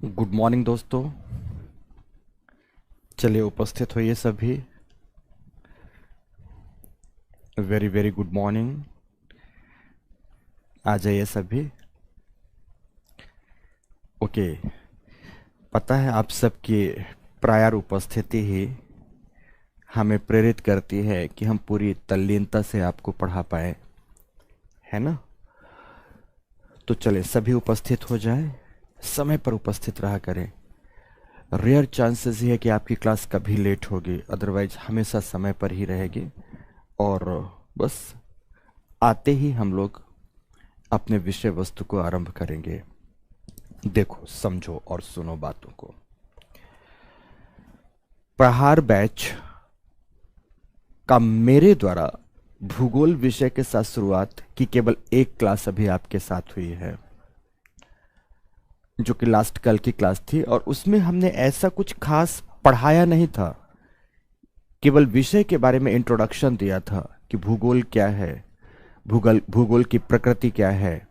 Good morning दोस्तों। चलिए उपस्थित होइए सभी। Very very good morning. आ जाइए सभी। ओके। पता है आप सबकी प्रायर उपस्थिति ही हमें प्रेरित करती है कि हम पूरी तल्लीनता से आपको पढ़ा पाए, है ना। तो चलिए सभी उपस्थित हो जाएं, समय पर उपस्थित रहा करें। रेयर चांसेस ही है कि आपकी क्लास कभी लेट होगी, अदरवाइज हमेशा समय पर ही रहेगी। और बस आते ही हम लोग अपने विषय वस्तु को आरंभ करेंगे। देखो, समझो और सुनो बातों को। प्रहार बैच का मेरे द्वारा भूगोल विषय के साथ शुरुआत की केवल एक क्लास अभी आपके साथ हुई है, जो कि लास्ट कल की क्लास थी। और उसमें हमने ऐसा कुछ खास पढ़ाया नहीं था, केवल विषय के बारे में इंट्रोडक्शन दिया था कि भूगोल क्या है, भूगोल की प्रकृति क्या है।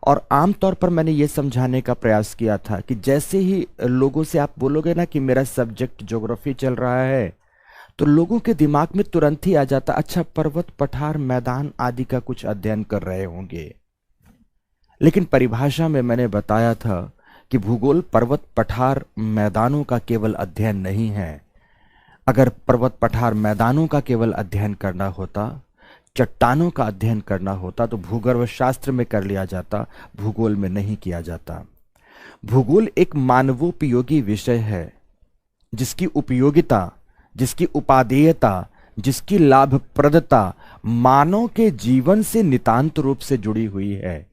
और आमतौर पर मैंने ये समझाने का प्रयास किया था कि जैसे ही लोगों से आप बोलोगे ना कि मेरा सब्जेक्ट ज्योग्राफी चल रहा है, तो लोगों के दिमाग में तुरंत ही आ जाता, अच्छा पर्वत पठार मैदान आदि का कुछ अध्ययन कर रहे होंगे। लेकिन परिभाषा में मैंने बताया था कि भूगोल पर्वत पठार मैदानों का केवल अध्ययन नहीं है। अगर पर्वत पठार मैदानों का केवल अध्ययन करना होता, चट्टानों का अध्ययन करना होता, तो भूगर्भ शास्त्र में कर लिया जाता, भूगोल में नहीं किया जाता। भूगोल एक मानवोपयोगी विषय है, जिसकी उपयोगिता, जिसकी उपादेयता, जिसकी लाभप्रदता मानव के जीवन से नितांत रूप से जुड़ी हुई है।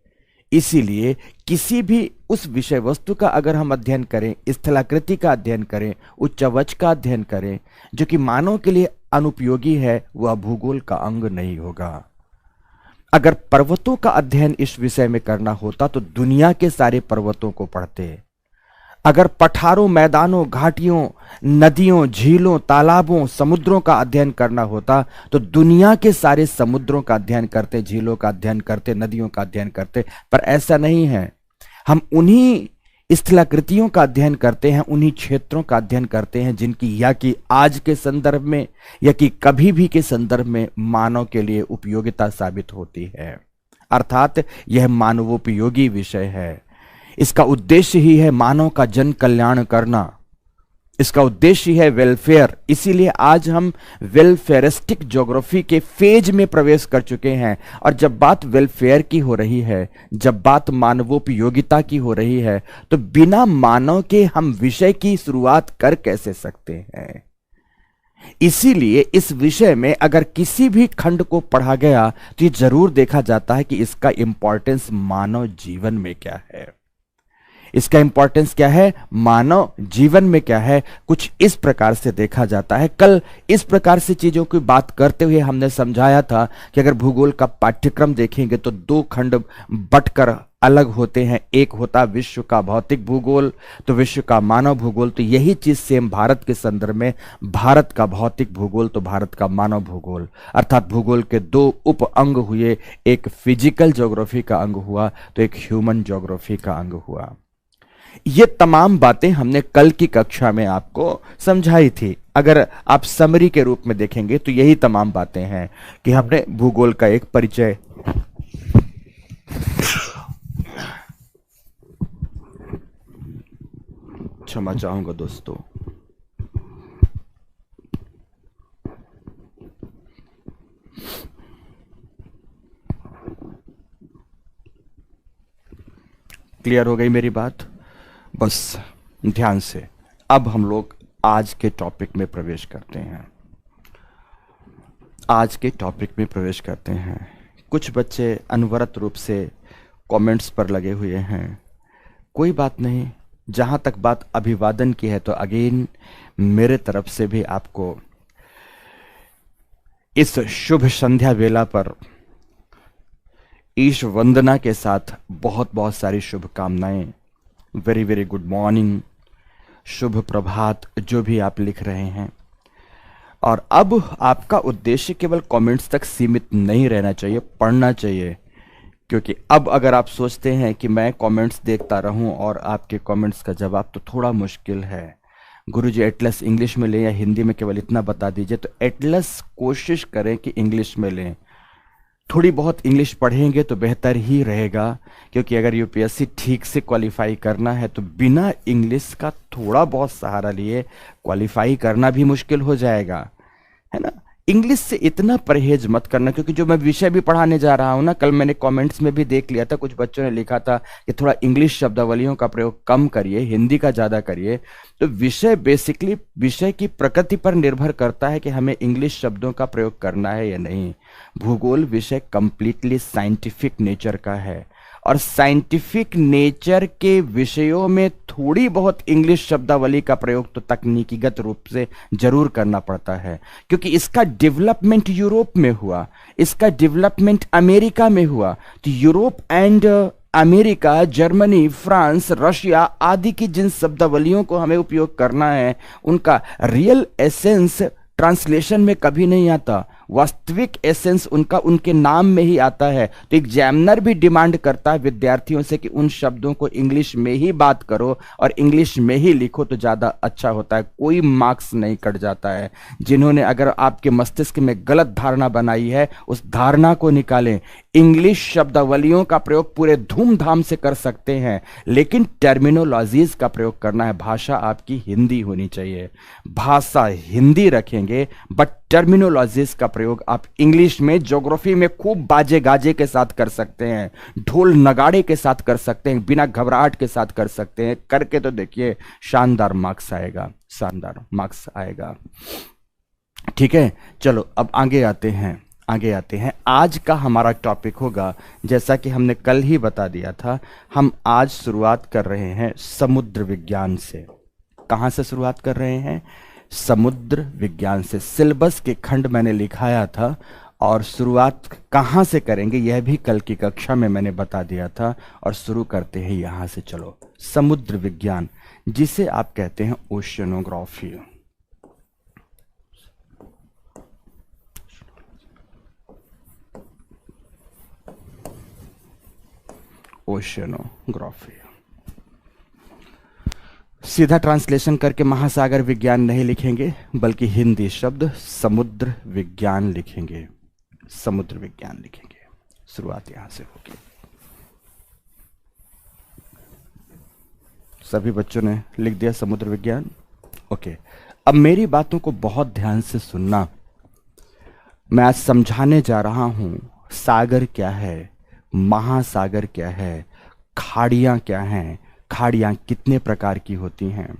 इसीलिए किसी भी उस विषय वस्तु का अगर हम अध्ययन करें, स्थलाकृति का अध्ययन करें, उच्चवच का अध्ययन करें, जो कि मानव के लिए अनुपयोगी है, वह भूगोल का अंग नहीं होगा। अगर पर्वतों का अध्ययन इस विषय में करना होता तो दुनिया के सारे पर्वतों को पढ़ते। अगर पठारों, मैदानों, घाटियों, नदियों, झीलों, तालाबों, समुद्रों का अध्ययन करना होता तो दुनिया के सारे समुद्रों का अध्ययन करते, झीलों का अध्ययन करते, नदियों का अध्ययन करते। पर ऐसा नहीं है। हम उन्हीं स्थलाकृतियों का अध्ययन करते हैं, उन्हीं क्षेत्रों का अध्ययन करते हैं जिनकी या कि आज के संदर्भ में या कि कभी भी के संदर्भ में मानव के लिए उपयोगिता साबित होती है। अर्थात यह मानवोपयोगी विषय है। इसका उद्देश्य ही है मानव का जन कल्याण करना, इसका उद्देश्य ही है वेलफेयर। इसीलिए आज हम वेलफेयरिस्टिक ज्योग्राफी के फेज में प्रवेश कर चुके हैं। और जब बात वेलफेयर की हो रही है, जब बात मानवोपयोगिता की हो रही है, तो बिना मानव के हम विषय की शुरुआत कर कैसे सकते हैं। इसीलिए इस विषय में अगर किसी भी खंड को पढ़ा गया तो ये जरूर देखा जाता है कि इसका इंपॉर्टेंस मानव जीवन में क्या है, इसका इंपॉर्टेंस क्या है, मानव जीवन में क्या है। कुछ इस प्रकार से देखा जाता है। कल इस प्रकार से चीजों की बात करते हुए हमने समझाया था कि अगर भूगोल का पाठ्यक्रम देखेंगे तो दो खंड बटकर अलग होते हैं। एक होता विश्व का भौतिक भूगोल, तो विश्व का मानव भूगोल। तो यही चीज सेम भारत के संदर्भ में, भारत का भौतिक भूगोल तो भारत का मानव भूगोल। अर्थात भूगोल के दो उप अंग हुए, एक फिजिकल ज्योग्राफी का अंग हुआ तो एक ह्यूमन ज्योग्राफी का अंग हुआ। ये तमाम बातें हमने कल की कक्षा में आपको समझाई थी। अगर आप समरी के रूप में देखेंगे तो यही तमाम बातें हैं कि हमने भूगोल का एक परिचय, क्षमा चाहूंगा दोस्तों, क्लियर हो गई मेरी बात? बस ध्यान से अब हम लोग आज के टॉपिक में प्रवेश करते हैं। आज के टॉपिक में प्रवेश करते हैं। कुछ बच्चे अनवरत रूप से कमेंट्स पर लगे हुए हैं। कोई बात नहीं, जहां तक बात अभिवादन की है तो अगेन मेरे तरफ से भी आपको इस शुभ संध्या वेला पर ईश वंदना के साथ बहुत बहुत सारी शुभकामनाएं। वेरी वेरी गुड मॉर्निंग, शुभ प्रभात, जो भी आप लिख रहे हैं। और अब आपका उद्देश्य केवल कमेंट्स तक सीमित नहीं रहना चाहिए, पढ़ना चाहिए। क्योंकि अब अगर आप सोचते हैं कि मैं कमेंट्स देखता रहूं और आपके कमेंट्स का जवाब, तो थोड़ा मुश्किल है। गुरुजी एटलस इंग्लिश में लें या हिंदी में, केवल इतना बता दीजिए। तो एटलस कोशिश करें कि इंग्लिश में लें। थोड़ी बहुत इंग्लिश पढ़ेंगे तो बेहतर ही रहेगा, क्योंकि अगर यूपीएससी ठीक से क्वालिफाई करना है तो बिना इंग्लिश का थोड़ा बहुत सहारा लिए क्वालिफाई करना भी मुश्किल हो जाएगा, है ना। इंग्लिश से इतना परहेज मत करना, क्योंकि जो मैं विषय भी पढ़ाने जा रहा हूं ना, कल मैंने कमेंट्स में भी देख लिया था, कुछ बच्चों ने लिखा था कि थोड़ा इंग्लिश शब्दावलियों का प्रयोग कम करिए, हिंदी का ज्यादा करिए। तो विषय बेसिकली विषय की प्रकृति पर निर्भर करता है कि हमें इंग्लिश शब्दों का प्रयोग करना है या नहीं। भूगोल विषय कंप्लीटली साइंटिफिक नेचर का है, और साइंटिफिक नेचर के विषयों में थोड़ी बहुत इंग्लिश शब्दावली का प्रयोग तो तकनीकीगत रूप से जरूर करना पड़ता है, क्योंकि इसका डेवलपमेंट यूरोप में हुआ, इसका डेवलपमेंट अमेरिका में हुआ। तो Europe and America, Germany, France, Russia आदि की जिन शब्दावलियों को हमें उपयोग करना है, उनका रियल एसेंस ट्रांसलेशन में कभी नहीं आता। वास्तविक एसेंस उनका उनके नाम में ही आता है। तो एग्जामिनर भी डिमांड करता है विद्यार्थियों से कि उन शब्दों को इंग्लिश में ही बात करो और इंग्लिश में ही लिखो, तो ज्यादा अच्छा होता है, कोई मार्क्स नहीं कट जाता है। जिन्होंने अगर आपके मस्तिष्क में गलत धारणा बनाई है, उस धारणा को निकालें। इंग्लिश शब्दावलियों का प्रयोग पूरे धूमधाम से कर सकते हैं, लेकिन टर्मिनोलॉजीज का प्रयोग करना है। भाषा आपकी हिंदी होनी चाहिए, भाषा हिंदी रखेंगे, बट टर्मिनोलॉजीज का प्रयोग आप इंग्लिश में, ज्योग्राफी में खूब बाजे गाजे के साथ कर सकते हैं, ढोल नगाड़े के साथ कर सकते हैं, बिना घबराहट के साथ कर सकते हैं। करके तो देखिए, शानदार मार्क्स आएगा, शानदार मार्क्स आएगा। ठीक है, चलो अब आगे आते हैं। आज का हमारा टॉपिक होगा, जैसा कि हमने कल ही बता दिया था, हम आज शुरुआत कर रहे हैं समुद्र विज्ञान से। कहां से शुरुआत कर रहे हैं? समुद्र विज्ञान से। सिलेबस के खंड मैंने लिखाया था, और शुरुआत कहां से करेंगे यह भी कल की कक्षा में मैंने बता दिया था। और शुरू करते हैं यहां से। चलो, समुद्र विज्ञान, जिसे आप कहते हैं ओशियनोग्राफी। ओशियनोग्राफी सीधा ट्रांसलेशन करके महासागर विज्ञान नहीं लिखेंगे, बल्कि हिंदी शब्द समुद्र विज्ञान लिखेंगे। समुद्र विज्ञान लिखेंगे। शुरुआत यहां से होगी। सभी बच्चों ने लिख दिया समुद्र विज्ञान? ओके, अब मेरी बातों को बहुत ध्यान से सुनना। मैं आज समझाने जा रहा हूं सागर क्या है, महासागर क्या है, खाड़ियां क्या हैं, खाड़ियां कितने प्रकार की होती हैं,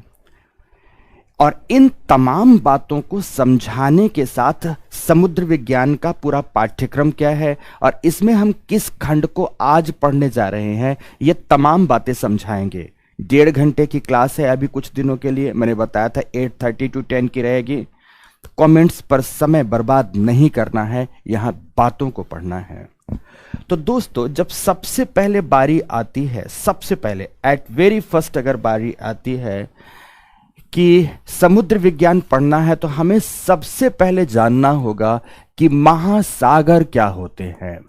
और इन तमाम बातों को समझाने के साथ समुद्र विज्ञान का पूरा पाठ्यक्रम क्या है और इसमें हम किस खंड को आज पढ़ने जा रहे हैं, ये तमाम बातें समझाएंगे। 1.5 घंटे की क्लास है अभी कुछ दिनों के लिए। मैंने बताया था 8:30 to 10 की रहेगी। कमेंट्स पर समय बर्बाद नहीं करना है, यहां बातों को पढ़ना है। तो दोस्तों, जब सबसे पहले बारी आती है, सबसे पहले एट वेरी फर्स्ट अगर बारी आती है कि समुद्र विज्ञान पढ़ना है, तो हमें सबसे पहले जानना होगा कि महासागर क्या होते हैं।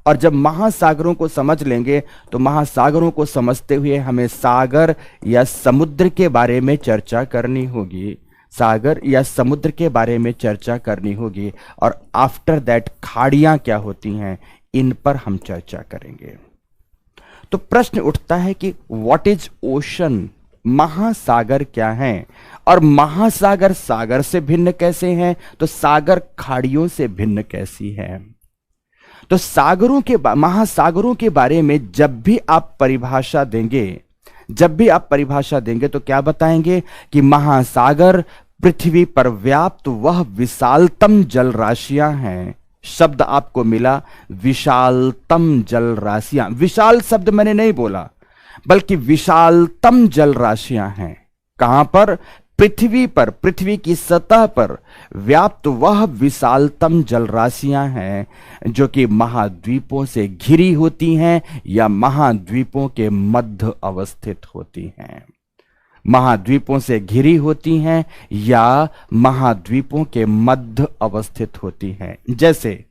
और जब महासागरों को समझ लेंगे, तो महासागरों को समझते हुए हमें सागर या समुद्र के बारे में चर्चा करनी होगी। सागर या समुद्र के बारे में चर्चा करनी होगी। और आफ्टर दैट खाड़ियां क्या होती हैं, इन पर हम चर्चा करेंगे। तो प्रश्न उठता है कि व्हाट इज ओशन, महासागर क्या हैं, और महासागर सागर से भिन्न कैसे हैं, तो सागर खाड़ियों से भिन्न कैसी हैं। तो महासागरों के बारे में जब भी आप परिभाषा देंगे तो क्या बताएंगे कि महासागर पृथ्वी पर व्याप्त वह विशालतम जल राशियां हैं। शब्द आपको मिला, विशालतम जल राशियां। विशाल शब्द मैंने नहीं बोला, बल्कि विशालतम जल राशियां हैं। कहां पर? पृथ्वी पर, पृथ्वी की सतह पर व्याप्त वह विशालतम जल राशियां हैं जो कि महाद्वीपों से घिरी होती हैं या महाद्वीपों के मध्य अवस्थित होती हैं। महाद्वीपों से घिरी होती हैं या महाद्वीपों के मध्य अवस्थित होती हैं। जैसे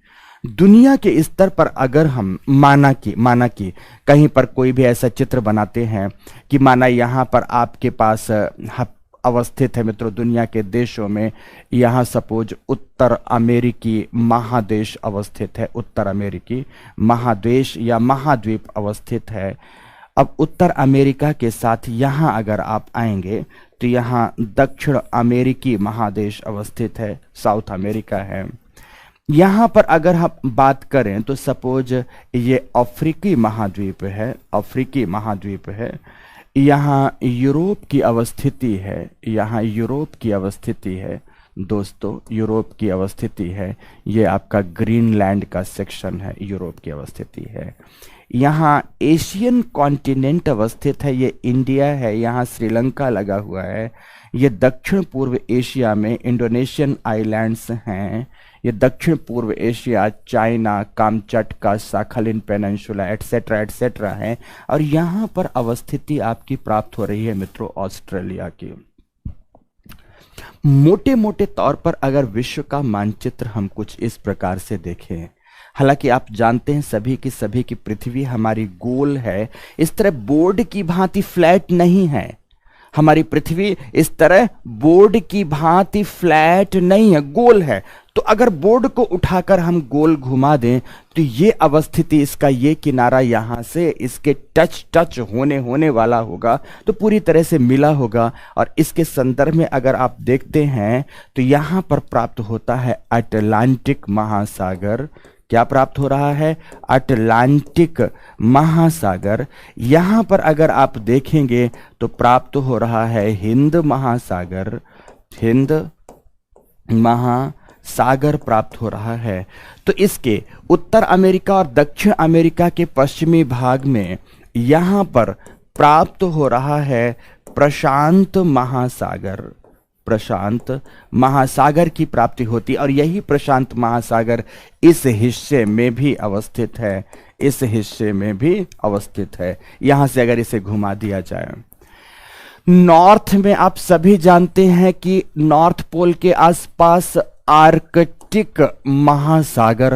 दुनिया के स्तर पर अगर हम माना कि कहीं पर कोई भी ऐसा चित्र बनाते हैं कि माना यहाँ पर आपके पास अवस्थित है मित्रों, दुनिया के देशों में यहाँ सपोज उत्तर अमेरिकी महादेश अवस्थित है, उत्तर अमेरिकी महादेश या महाद्वीप अवस्थित है। अब उत्तर अमेरिका के साथ यहाँ अगर आप आएंगे तो यहाँ दक्षिण अमेरिकी महादेश अवस्थित है, साउथ अमेरिका है। यहाँ पर अगर हम बात करें तो सपोज ये अफ्रीकी महाद्वीप है, अफ्रीकी महाद्वीप है। यहाँ यूरोप की अवस्थिति है, यहाँ यूरोप की अवस्थिति है दोस्तों, यूरोप की अवस्थिति है। ये आपका ग्रीनलैंड का सेक्शन है, यूरोप की अवस्थिति है। यहाँ एशियन कॉन्टिनेंट अवस्थित है, ये इंडिया है, यहाँ श्रीलंका लगा हुआ है। ये दक्षिण पूर्व एशिया में इंडोनेशियन आइलैंड्स हैं। ये दक्षिण पूर्व Asia, China, Kamchatka, Sakhalin peninsula etcetera etcetera है। और यहाँ पर अवस्थिति आपकी प्राप्त हो रही है मित्रों ऑस्ट्रेलिया की। मोटे मोटे तौर पर अगर विश्व का मानचित्र हम कुछ इस प्रकार से देखें, हालांकि आप जानते हैं सभी की पृथ्वी हमारी गोल है, इस तरह बोर्ड की भांति फ्लैट नहीं है। हमारी पृथ्वी इस तरह बोर्ड की भांति फ्लैट नहीं है, गोल है। तो अगर बोर्ड को उठाकर हम गोल घुमा दें तो ये अवस्थिति, इसका ये किनारा यहां से इसके टच होने वाला होगा, तो पूरी तरह से मिला होगा। और इसके संदर्भ में अगर आप देखते हैं तो यहां पर प्राप्त होता है अटलांटिक महासागर। क्या प्राप्त हो रहा है? अटलांटिक महासागर। यहां पर अगर आप देखेंगे तो प्राप्त हो रहा है हिंद महासागर, हिंद महासागर प्राप्त हो रहा है। तो इसके उत्तर अमेरिका और दक्षिण अमेरिका के पश्चिमी भाग में यहां पर प्राप्त हो रहा है प्रशांत महासागर, प्रशांत महासागर की प्राप्ति होती। और यही प्रशांत महासागर इस हिस्से में भी अवस्थित है, इस हिस्से में भी अवस्थित है। यहां से अगर इसे घुमा दिया जाए, नॉर्थ में आप सभी जानते हैं कि नॉर्थ पोल के आसपास आर्कटिक महासागर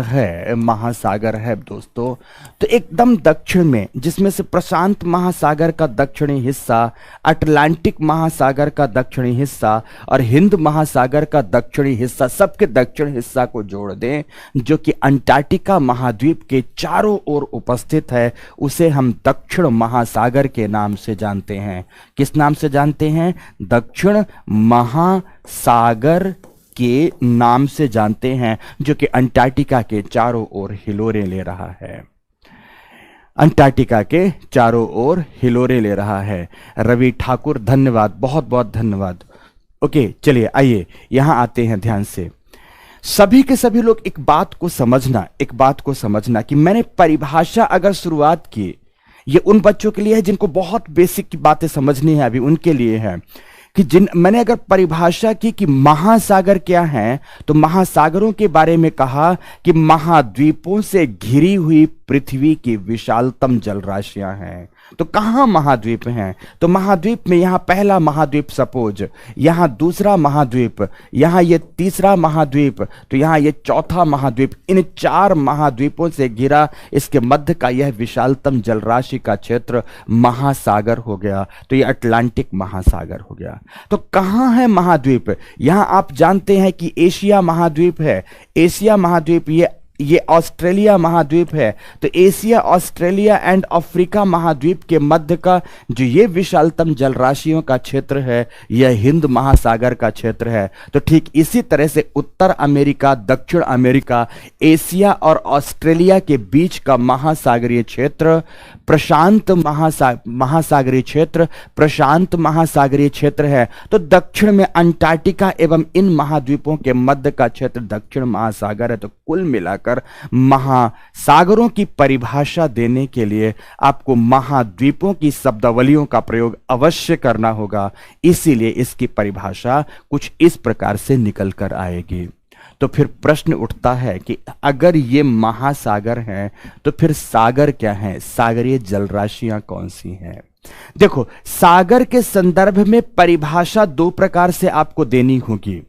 है दोस्तों। तो एकदम दक्षिण में, जिसमें से प्रशांत महासागर का दक्षिणी हिस्सा, अटलांटिक महासागर का दक्षिणी हिस्सा और हिंद महासागर का दक्षिणी हिस्सा, सबके दक्षिण हिस्सा को जोड़ दें, जो कि अंटार्कटिका महाद्वीप के चारों ओर उपस्थित है, उसे हम दक्षिण महासागर के नाम से जानते हैं। किस नाम से जानते हैं? दक्षिण महासागर के नाम से जानते हैं, जो कि अंटार्कटिका के चारों ओर हिलोरे ले रहा है, अंटार्कटिका के चारों ओर हिलोरे ले रहा है। रवि ठाकुर धन्यवाद, बहुत बहुत धन्यवाद। ओके चलिए आइए यहां आते हैं ध्यान से। सभी के सभी लोग एक बात को समझना कि मैंने परिभाषा अगर शुरुआत की, ये उन बच्चों के लिए है जिनको बहुत बेसिक की बातें समझनी है, अभी उनके लिए है कि मैंने अगर परिभाषा की कि महासागर क्या है, तो महासागरों के बारे में कहा कि महाद्वीपों से घिरी हुई पृथ्वी की विशालतम जलराशियां हैं। तो कहां महाद्वीप हैं? तो महाद्वीप में यहां पहला महाद्वीप सपोज, यहां दूसरा महाद्वीप, यहां ये तीसरा महाद्वीप, तो यहां ये चौथा महाद्वीप, इन चार महाद्वीपों से घिरा इसके मध्य का यह विशालतम जलराशि का क्षेत्र महासागर हो गया। तो यह अटलांटिक महासागर हो गया। तो कहां है महाद्वीप? यहां आप जानते हैं कि एशिया महाद्वीप है, एशिया महाद्वीप ये ऑस्ट्रेलिया महाद्वीप है। तो एशिया, ऑस्ट्रेलिया एंड अफ्रीका महाद्वीप के मध्य का जो ये विशालतम जलराशियों का क्षेत्र है, यह हिंद महासागर का क्षेत्र है। तो ठीक इसी तरह से उत्तर अमेरिका, दक्षिण अमेरिका, एशिया और ऑस्ट्रेलिया के बीच का महासागरीय क्षेत्र प्रशांत महासागरीय क्षेत्र, प्रशांत महासागरीय क्षेत्र है। तो दक्षिण में अंटार्कटिका एवं इन महाद्वीपों के मध्य का क्षेत्र दक्षिण महासागर है। तो कुल मिलाकर महासागरों की परिभाषा देने के लिए आपको महाद्वीपों की शब्दावलियों का प्रयोग अवश्य करना होगा। इसीलिए इसकी परिभाषा कुछ इस प्रकार से निकल कर आएगी। तो फिर प्रश्न उठता है कि अगर ये महासागर हैं तो फिर सागर क्या है? सागरीय जलराशियां कौन सी हैं? देखो, सागर के संदर्भ में परिभाषा दो प्रकार से आपको देनी होगी।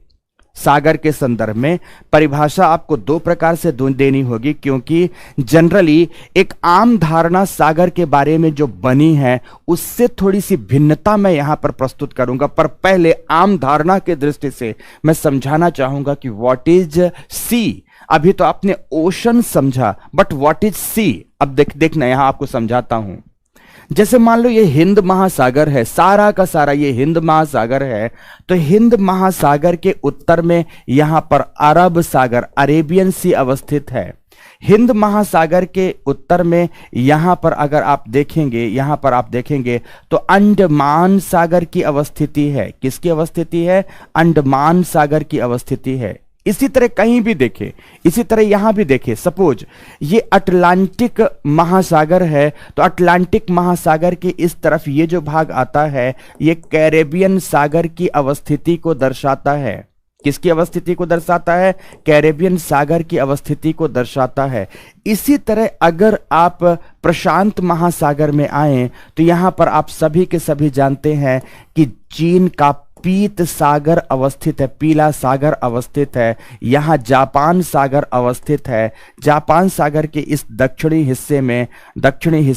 सागर के संदर्भ में परिभाषा आपको दो प्रकार से देनी होगी, क्योंकि जनरली एक आम धारणा सागर के बारे में जो बनी है उससे थोड़ी सी भिन्नता मैं यहां पर प्रस्तुत करूंगा। पर पहले आम धारणा के दृष्टि से मैं समझाना चाहूंगा कि व्हाट इज सी। अभी तो आपने ओशन समझा, बट व्हाट इज सी अब देखना यहां आपको समझाता हूं। जैसे मान लो ये हिंद महासागर है, सारा का सारा ये हिंद महासागर है, तो हिंद महासागर के उत्तर में यहां पर अरब सागर, अरेबियन सी अवस्थित है। हिंद महासागर के उत्तर में यहां पर अगर आप देखेंगे, यहां पर आप देखेंगे तो अंडमान सागर की अवस्थिति है। किसकी अवस्थिति है? अंडमान सागर की अवस्थिति है। इसी तरह कहीं भी देखें, इसी तरह यहां भी देखें, सपोज ये अटलांटिक महासागर है, तो अटलांटिक महासागर के इस तरफ ये जो भाग आता है ये कैरेबियन सागर की अवस्थिति को दर्शाता है। किसकी अवस्थिति को दर्शाता है? कैरेबियन सागर की अवस्थिति को दर्शाता है। इसी तरह अगर आप प्रशांत महासागर में आए तो यहां पर आप सभी के सभी जानते हैं कि चीन का पीत सागर अवस्थित है, पीला सागर अवस्थित है। यहां जापान सागर अवस्थित है। जापान सागर के इस दक्षिणी हिस्से में दक्षिणी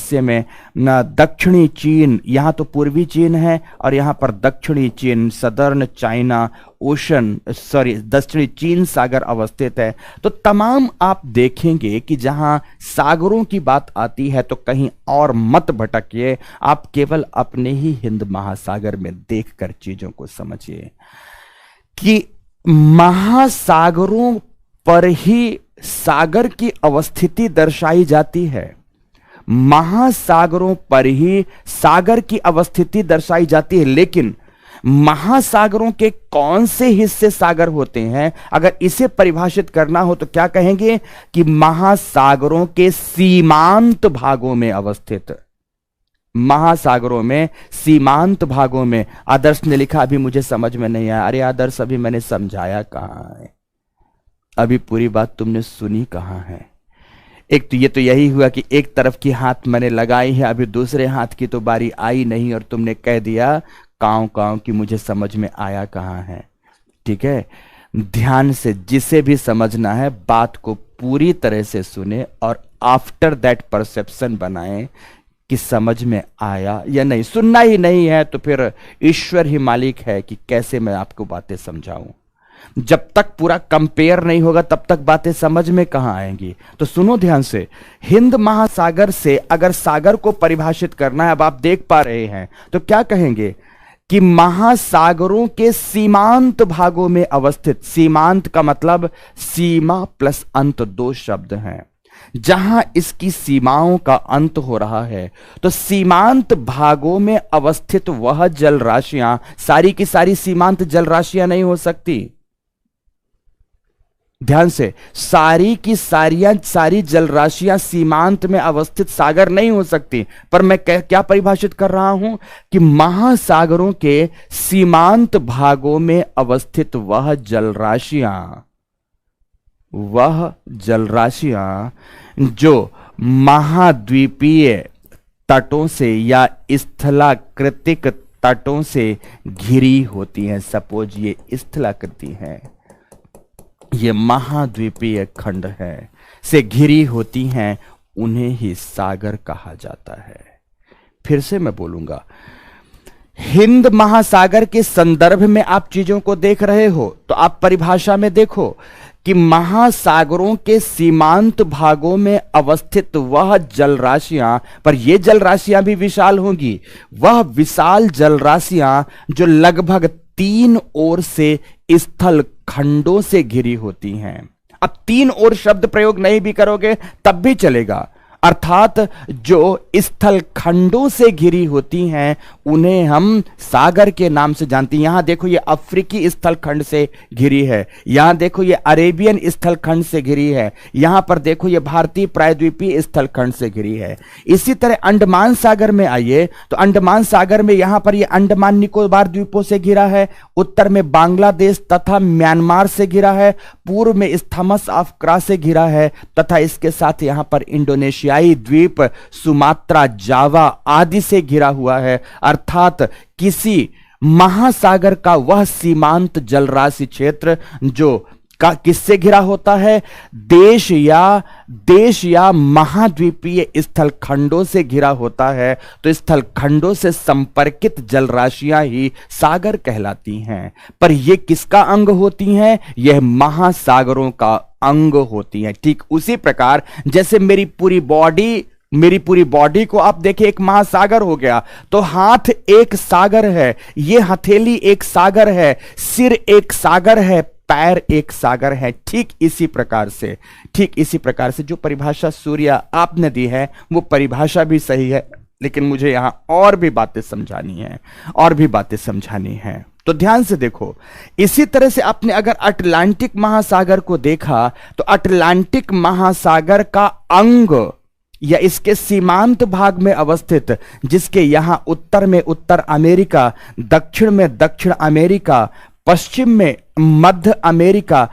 चीन, यहां तो पूर्वी चीन है और यहां पर दक्षिणी चीन, सदर्न चाइना ओशन, दक्षिणी चीन सागर अवस्थित है। तो तमाम आप देखेंगे कि जहां सागरों की बात आती है तो कहीं और मत भटकिए, आप केवल अपने ही हिंद महासागर में देखकर चीजों को समझिए कि महासागरों पर ही सागर की अवस्थिति दर्शाई जाती है। महासागरों पर ही सागर की अवस्थिति दर्शाई जाती है, लेकिन महासागरों के कौन से हिस्से सागर होते हैं, अगर इसे परिभाषित करना हो तो क्या कहेंगे कि महासागरों के सीमांत भागों में अवस्थित, महासागरों में सीमांत भागों में। आदर्श ने लिखा अभी मुझे समझ में नहीं आया। अरे आदर्श, अभी मैंने समझाया कहां है, अभी पूरी बात तुमने सुनी कहां है। एक तो ये तो यही हुआ कि एक तरफ की हाथ मैंने लगाई है, अभी दूसरे हाथ की तो बारी आई नहीं और तुमने कह दिया कांव कांव कि मुझे समझ में आया कहां है। ठीक है, ध्यान से जिसे भी समझना है बात को पूरी तरह से सुने और आफ्टर दैट परसेप्शन बनाएं कि समझ में आया या नहीं। सुनना ही नहीं है तो फिर ईश्वर ही मालिक है कि कैसे मैं आपको बातें समझाऊं। जब तक पूरा कंपेयर नहीं होगा तब तक बातें समझ में कहां आएंगी। तो सुनो ध्यान से, हिंद महासागर से अगर सागर को परिभाषित करना है, अब आप देख पा रहे हैं, तो क्या कहेंगे कि महासागरों के सीमांत भागों में अवस्थित। सीमांत का मतलब सीमा प्लस अंत, दो शब्द हैं। जहां इसकी सीमाओं का अंत हो रहा है, तो सीमांत भागों में अवस्थित वह जल राशियां, सारी की सारी सीमांत जल राशियां नहीं हो सकती। ध्यान से, सारी की सारी जल राशियां सीमांत में अवस्थित सागर नहीं हो सकती। पर मैं क्या परिभाषित कर रहा हूं कि महासागरों के सीमांत भागों में अवस्थित वह जल राशियां जो महाद्वीपीय तटों से या स्थलाकृतिक तटों से घिरी होती हैं। सपोज ये स्थलाकृति है, ये महाद्वीपीय खंड है, से घिरी होती हैं, उन्हें ही सागर कहा जाता है। फिर से मैं बोलूंगा, हिंद महासागर के संदर्भ में आप चीजों को देख रहे हो तो आप परिभाषा में देखो कि महासागरों के सीमांत भागों में अवस्थित वह जल राशियां, पर ये जल राशियां भी विशाल होंगी, वह विशाल जल राशियां जो लगभग 3 ओर से स्थल खंडों से घिरी होती हैं। अब 3 ओर शब्द प्रयोग नहीं भी करोगे तब भी चलेगा, अर्थात जो स्थल खंडों से घिरी होती हैं उन्हें हम सागर के नाम से जानते हैं। यहां देखो ये अफ्रीकी स्थल खंड से घिरी है, यहां देखो ये अरेबियन स्थल खंड से घिरी है, यहां पर देखो ये भारतीय प्रायद्वीपीय स्थल खंड से घिरी है। इसी तरह अंडमान सागर में आइए तो अंडमान सागर में यहां पर ये अंडमान निकोबार द्वीपों से घिरा है, उत्तर में बांग्लादेश तथा म्यांमार से घिरा है, पूर्व में थॉमस ऑफ क्रा से घिरा है तथा इसके साथ यहां पर इंडोनेशियाई द्वीप, सुमात्रा, जावा आदि से घिरा हुआ है। अर्थात किसी महासागर का वह सीमांत जलराशि क्षेत्र जो किससे घिरा होता है? देश या महाद्वीपीय स्थल खंडों से घिरा होता है। तो स्थल खंडों से संपर्कित जलराशियां ही सागर कहलाती हैं। पर यह किसका अंग होती हैं? यह महासागरों का अंग होती हैं। ठीक उसी प्रकार जैसे मेरी पूरी बॉडी को आप देखिए, एक महासागर हो गया। तो हाथ एक सागर है, यह हथेली एक सागर है, सिर एक सागर है, पैर एक सागर है। ठीक इसी प्रकार से जो परिभाषा सूर्या आपने दी है वो परिभाषा भी सही है, लेकिन मुझे यहां और भी बातें समझानी है। तो ध्यान से देखो, इसी तरह से आपने अगर अटलांटिक महासागर को देखा तो अटलांटिक महासागर का अंग या इसके सीमांत भाग में अवस्थित, जिसके यहां उत्तर में उत्तर अमेरिका, दक्षिण में दक्षिण अमेरिका, पश्चिम में मध्य अमेरिका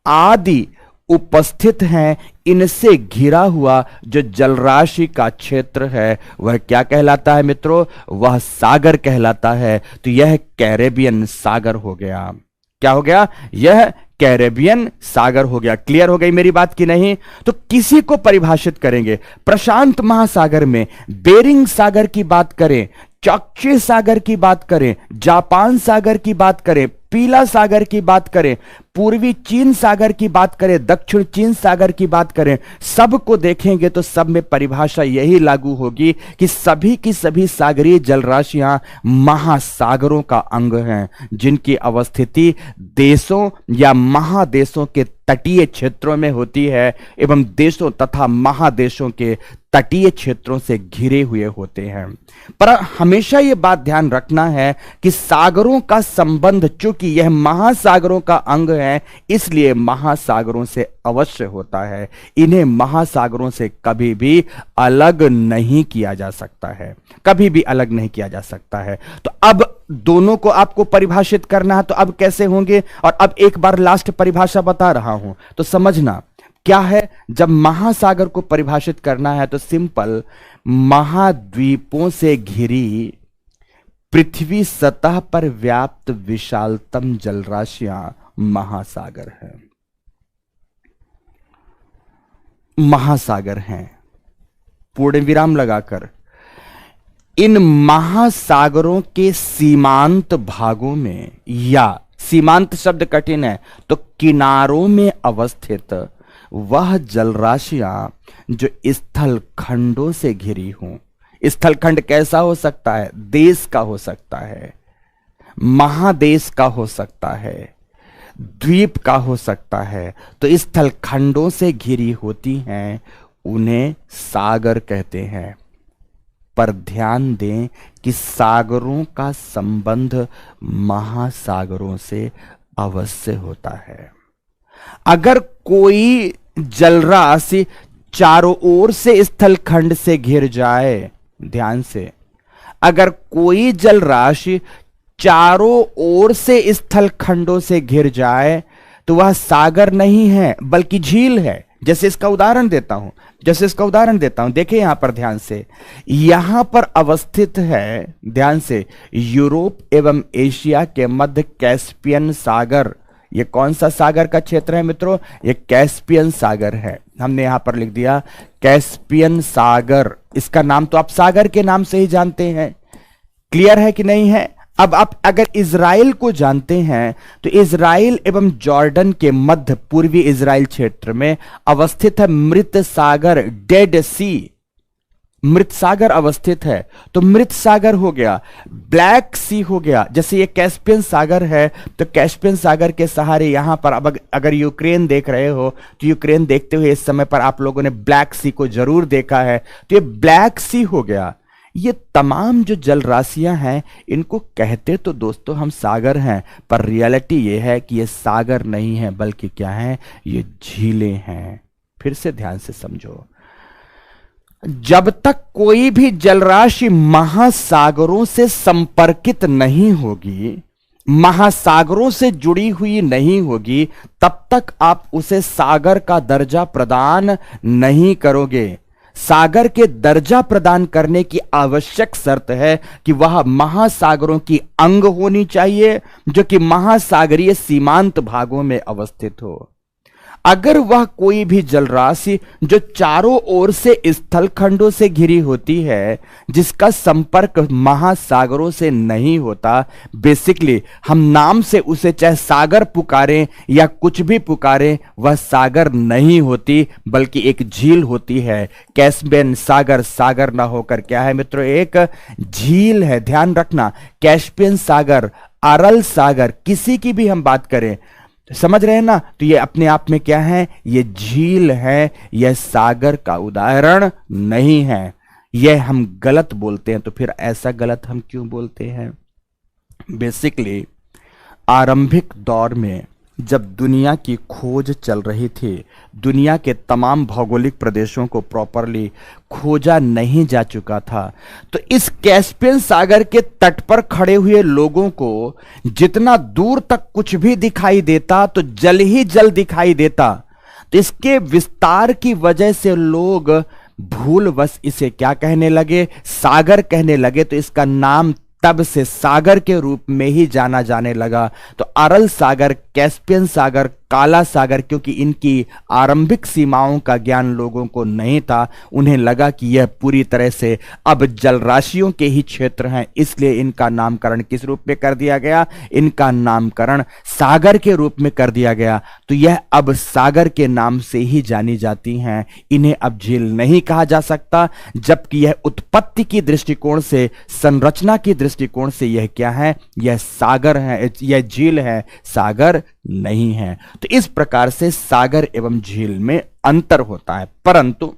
आदि उपस्थित हैं, इनसे घिरा हुआ जो जलराशि का क्षेत्र है वह क्या कहलाता है मित्रों? वह सागर कहलाता है। तो यह कैरेबियन सागर हो गया। क्या हो गया? यह कैरेबियन सागर हो गया। क्लियर हो गई मेरी बात की नहीं? तो किसी को परिभाषित करेंगे। प्रशांत महासागर में बेरिंग सागर की बात करें, चौकचे सागर की बात करें, जापान सागर की बात करें, पीला सागर की बात करें, पूर्वी चीन सागर की बात करें, दक्षिण चीन सागर की बात करें, सबको देखेंगे तो सब में परिभाषा यही लागू होगी कि सभी की सभी सागरीय जलराशियां महासागरों का अंग हैं, जिनकी अवस्थिति देशों या महादेशों के तटीय क्षेत्रों में होती है एवं देशों तथा महादेशों के तटीय क्षेत्रों से घिरे हुए होते हैं। पर हमेशा यह बात ध्यान रखना है कि सागरों का संबंध, चूंकि यह महासागरों का अंग है, इसलिए महासागरों से अवश्य होता है। इन्हें महासागरों से कभी भी अलग नहीं किया जा सकता है, कभी भी अलग नहीं किया जा सकता है। तो अब दोनों को आपको परिभाषित करना है, तो अब कैसे होंगे? और अब एक बार लास्ट परिभाषा बता रहा हूं तो समझना क्या है। जब महासागर को परिभाषित करना है तो सिंपल, महाद्वीपों से घिरी पृथ्वी सतह पर व्याप्त विशालतम जलराशियां महासागर है, महासागर हैं। पूर्ण विराम लगाकर इन महासागरों के सीमांत भागों में, या सीमांत शब्द कठिन है तो किनारों में अवस्थित वह जलराशियां जो स्थल खंडों से घिरी हों। स्थल खंड कैसा हो सकता है? देश का हो सकता है, महादेश का हो सकता है, द्वीप का हो सकता है। तो स्थल खंडों से घिरी होती हैं, उन्हें सागर कहते हैं। पर ध्यान दें कि सागरों का संबंध महासागरों से अवश्य होता है। अगर कोई जलराशि चारों ओर से स्थल खंड से घिर जाए, ध्यान से, अगर कोई जलराशि चारों ओर से स्थल खंडों से घिर जाए तो वह सागर नहीं है बल्कि झील है। जैसे इसका उदाहरण देता हूं, देखिए यहां पर ध्यान से, यहां पर अवस्थित है, ध्यान से, यूरोप एवं एशिया के मध्य कैस्पियन सागर। यह कौन सा सागर का क्षेत्र है मित्रों? यह कैस्पियन सागर है। हमने यहां पर लिख दिया कैस्पियन सागर। इसका नाम तो आप सागर के नाम से ही जानते हैं। क्लियर है कि नहीं है? अब आप अगर इजराइल को जानते हैं तो इजराइल एवं जॉर्डन के मध्य पूर्वी इजराइल क्षेत्र में अवस्थित है मृत सागर, डेड सी, मृत सागर अवस्थित है। तो मृत सागर हो गया, ब्लैक सी हो गया। जैसे ये कैस्पियन सागर है तो कैस्पियन सागर के सहारे यहां पर अब अगर यूक्रेन देख रहे हो तो यूक्रेन देखते हुए इस समय पर आप लोगों ने ब्लैक सी को जरूर देखा है, तो ये ब्लैक सी हो गया। ये तमाम जो जल राशियां हैं इनको कहते तो दोस्तों हम सागर हैं, पर रियलिटी ये है कि ये सागर नहीं है बल्कि क्या है? ये झीलें हैं। फिर से ध्यान से समझो, जब तक कोई भी जलराशि महासागरों से संपर्कित नहीं होगी, महासागरों से जुड़ी हुई नहीं होगी, तब तक आप उसे सागर का दर्जा प्रदान नहीं करोगे। सागर के दर्जा प्रदान करने की आवश्यक शर्त है कि वह महासागरों की अंग होनी चाहिए, जो कि महासागरीय सीमांत भागों में अवस्थित हो। अगर वह कोई भी जलराशि जो चारों ओर से स्थल खंडों से घिरी होती है, जिसका संपर्क महासागरों से नहीं होता, बेसिकली हम नाम से उसे चाहे सागर पुकारें या कुछ भी पुकारें, वह सागर नहीं होती बल्कि एक झील होती है। कैस्पियन सागर सागर ना होकर क्या है मित्रों, एक झील है। ध्यान रखना, कैस्पियन सागर, अरल सागर, किसी की भी हम बात करें, समझ रहे हैं ना, तो ये अपने आप में क्या है, ये झील है, यह सागर का उदाहरण नहीं है। यह हम गलत बोलते हैं, तो फिर ऐसा गलत हम क्यों बोलते हैं? बेसिकली आरंभिक दौर में जब दुनिया की खोज चल रही थी, दुनिया के तमाम भौगोलिक प्रदेशों को प्रॉपरली खोजा नहीं जा चुका था, तो इस कैस्पियन सागर के तट पर खड़े हुए लोगों को जितना दूर तक कुछ भी दिखाई देता तो जल ही जल दिखाई देता। तो इसके विस्तार की वजह से लोग भूलवश इसे क्या कहने लगे, सागर कहने लगे। तो इसका नाम तब से सागर के रूप में ही जाना जाने लगा। तो अरल सागर, कैस्पियन सागर, काला सागर, क्योंकि इनकी आरंभिक सीमाओं का ज्ञान लोगों को नहीं था, उन्हें लगा कि यह पूरी तरह से अब जलराशियों के ही क्षेत्र हैं, इसलिए इनका नामकरण किस रूप में कर दिया गया, इनका नामकरण सागर के रूप में कर दिया गया। तो यह अब सागर के नाम से ही जानी जाती हैं, इन्हें अब झील नहीं कहा जा सकता, जबकि यह उत्पत्ति की दृष्टिकोण से, संरचना की दृष्टिकोण से यह क्या है, यह सागर है, यह झील है, सागर नहीं है। तो इस प्रकार से सागर एवं झील में अंतर होता है। परंतु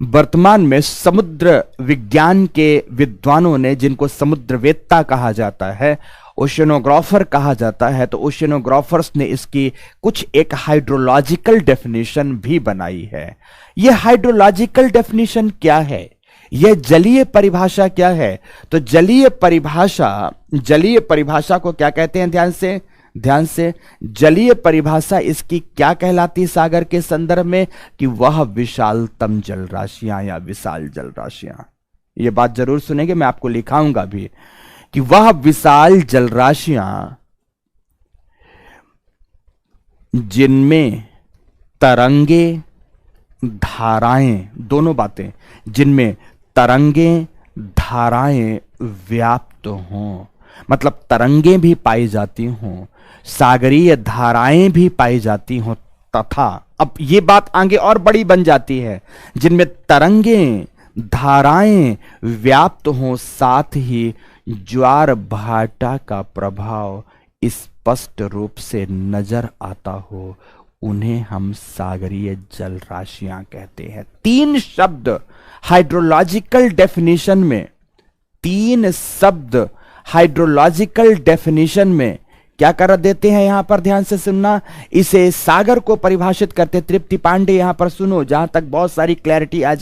वर्तमान में समुद्र विज्ञान के विद्वानों ने, जिनको समुद्रवेत्ता कहा जाता है, ओशियनोग्राफर कहा जाता है, तो ओशियनोग्राफर्स ने इसकी कुछ एक हाइड्रोलॉजिकल डेफिनेशन भी बनाई है। यह हाइड्रोलॉजिकल डेफिनेशन क्या है, यह जलीय परिभाषा क्या है? तो जलीय परिभाषा को क्या कहते हैं? ध्यान से जलीय परिभाषा इसकी क्या कहलाती सागर के संदर्भ में, कि वह विशालतम जलराशियां या विशाल जलराशियां। यह बात जरूर सुनेंगे, मैं आपको लिखाऊंगा भी, कि वह विशाल जलराशियां जिनमें तरंगे धाराएं, दोनों बातें, जिनमें तरंगे धाराएं व्याप्त हों, मतलब तरंगे भी पाई जाती हों, सागरीय धाराएं भी पाई जाती हों, तथा अब ये बात आगे और बड़ी बन जाती है, जिनमें तरंगे धाराएं व्याप्त हों, साथ ही ज्वार भाटा का प्रभाव स्पष्ट रूप से नजर आता हो, उन्हें हम सागरीय जल राशियां कहते हैं। तीन शब्द हाइड्रोलॉजिकल डेफिनेशन में, तीन शब्द हाइड्रोलॉजिकल डेफिनेशन में क्या कर देते हैं, यहां पर ध्यान से सुनना। इसे सागर को परिभाषित करते तृप्ति पांडे, यहां पर सुनो, जहां तक बहुत सारी क्लैरिटी आ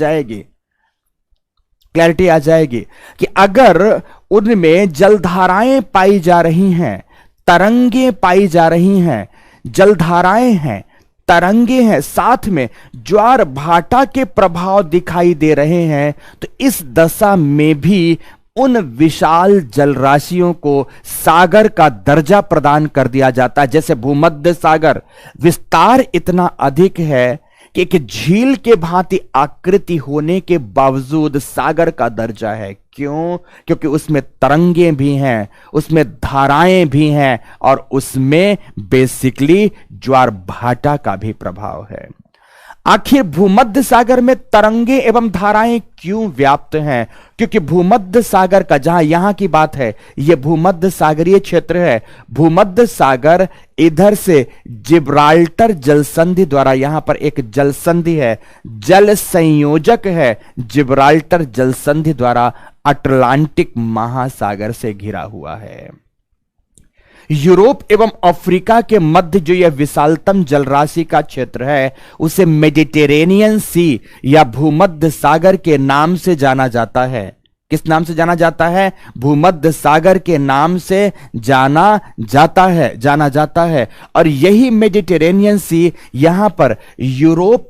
जाएगी कि अगर उनमें जलधाराएं पाई जा रही हैं, तरंगे पाई जा रही हैं, जलधाराएं हैं, तरंगे हैं, साथ में ज्वार भाटा के प्रभाव दिखाई दे रहे हैं, तो इस दशा में भी उन विशाल जलराशियों को सागर का दर्जा प्रदान कर दिया जाता है। जैसे भूमध्य सागर विस्तार इतना अधिक है कि एक झील के भांति आकृति होने के बावजूद सागर का दर्जा है। क्यों? क्योंकि उसमें तरंगे भी हैं, उसमें धाराएं भी हैं, और उसमें बेसिकली ज्वार भाटा का भी प्रभाव है। आखिर भूमध्य सागर में तरंगे एवं धाराएं क्यों व्याप्त हैं? क्योंकि भूमध्य सागर का, जहां यहां की बात है, यह भूमध्य सागरीय क्षेत्र है। भूमध्य सागर इधर से जिब्राल्टर जलसंधि द्वारा, यहां पर एक जलसंधि है, जल संयोजक है, जिब्राल्टर जलसंधि द्वारा अटलांटिक महासागर से घिरा हुआ है। यूरोप एवं अफ्रीका के मध्य जो यह विशालतम जलराशि का क्षेत्र है, उसे मेडिटेरेनियन सी या भूमध्य सागर के नाम से जाना जाता है। किस नाम से जाना जाता है? भूमध्य सागर के नाम से जाना जाता है। और यही मेडिटेरेनियन सी यहां पर यूरोप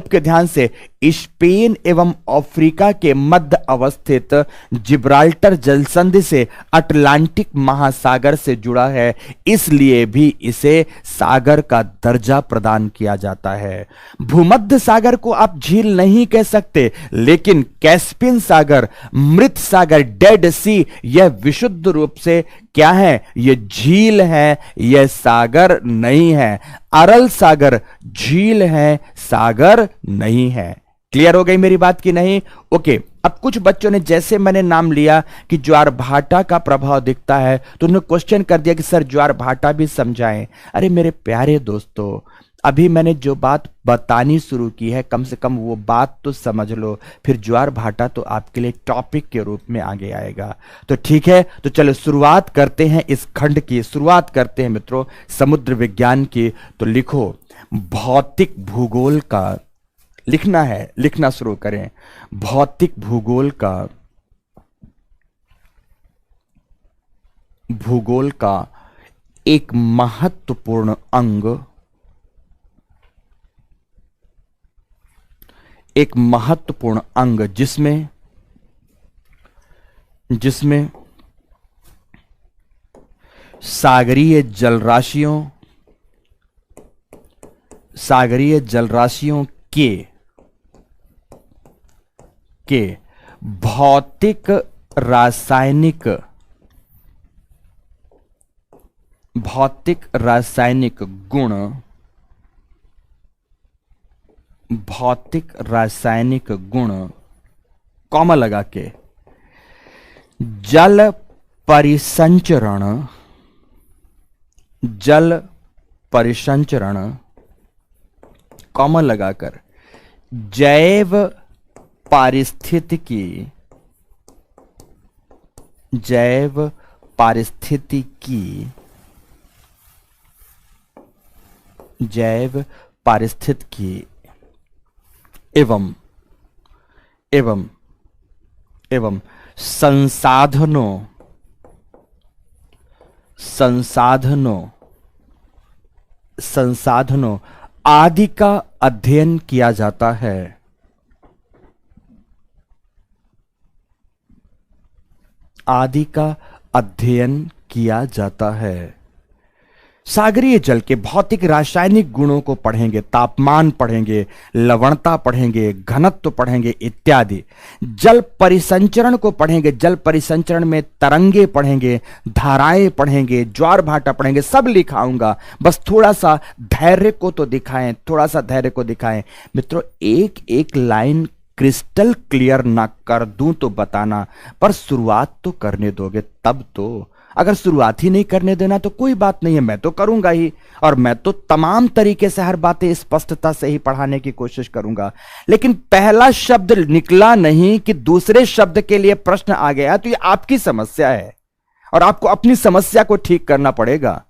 के ध्यान से स्पेन एवं अफ्रीका के मध्य अवस्थित जिब्राल्टर जलसंधि से अटलांटिक महासागर से जुड़ा है, इसलिए भी इसे सागर का दर्जा प्रदान किया जाता है। भूमध्य सागर को आप झील नहीं कह सकते, लेकिन कैस्पियन सागर, मृत सागर, डेड सी, यह विशुद्ध रूप से क्या है? यह झील है, यह सागर नहीं है। अरल सागर झील है, सागर नहीं है। क्लियर हो गई मेरी बात की नहीं? ओके। अब कुछ बच्चों ने, जैसे मैंने नाम लिया कि ज्वार भाटा का प्रभाव दिखता है, तो उन्होंने क्वेश्चन कर दिया कि सर ज्वार भाटा भी समझाएं। अरे मेरे प्यारे दोस्तों, अभी मैंने जो बात बतानी शुरू की है, कम से कम वो बात तो समझ लो, फिर ज्वार भाटा तो आपके लिए टॉपिक के रूप में आगे आएगा। तो ठीक है, तो चलो शुरुआत करते हैं, इस खंड की शुरुआत करते हैं मित्रों समुद्र विज्ञान की। तो लिखो, भौतिक भूगोल का लिखना है, लिखना शुरू करें। भौतिक भूगोल का एक महत्वपूर्ण अंग, जिसमें सागरीय जलराशियों के भौतिक रासायनिक गुण कॉमा लगा के जल परिसंचरण कॉमा लगाकर जैव पारिस्थितिकी एवं संसाधनों आदि का अध्ययन किया जाता है। सागरीय जल के भौतिक रासायनिक गुणों को पढ़ेंगे, तापमान पढ़ेंगे, लवणता पढ़ेंगे, घनत्व पढ़ेंगे इत्यादि। जल परिसंचरण को पढ़ेंगे, जल परिसंचरण में तरंगे पढ़ेंगे, धाराएं पढ़ेंगे, ज्वार भाटा पढ़ेंगे, सब लिखाऊंगा। बस थोड़ा सा धैर्य को दिखाएं मित्रों। एक एक लाइन क्रिस्टल क्लियर ना कर दूं तो बताना, पर शुरुआत तो करने दोगे तब तो। अगर शुरुआत ही नहीं करने देना तो कोई बात नहीं है, मैं तो करूंगा ही, और मैं तो तमाम तरीके से हर बातें स्पष्टता से ही पढ़ाने की कोशिश करूंगा। लेकिन पहला शब्द निकला नहीं कि दूसरे शब्द के लिए प्रश्न आ गया, तो ये आपकी समस्या है और आपको अपनी समस्या को ठीक करना पड़ेगा।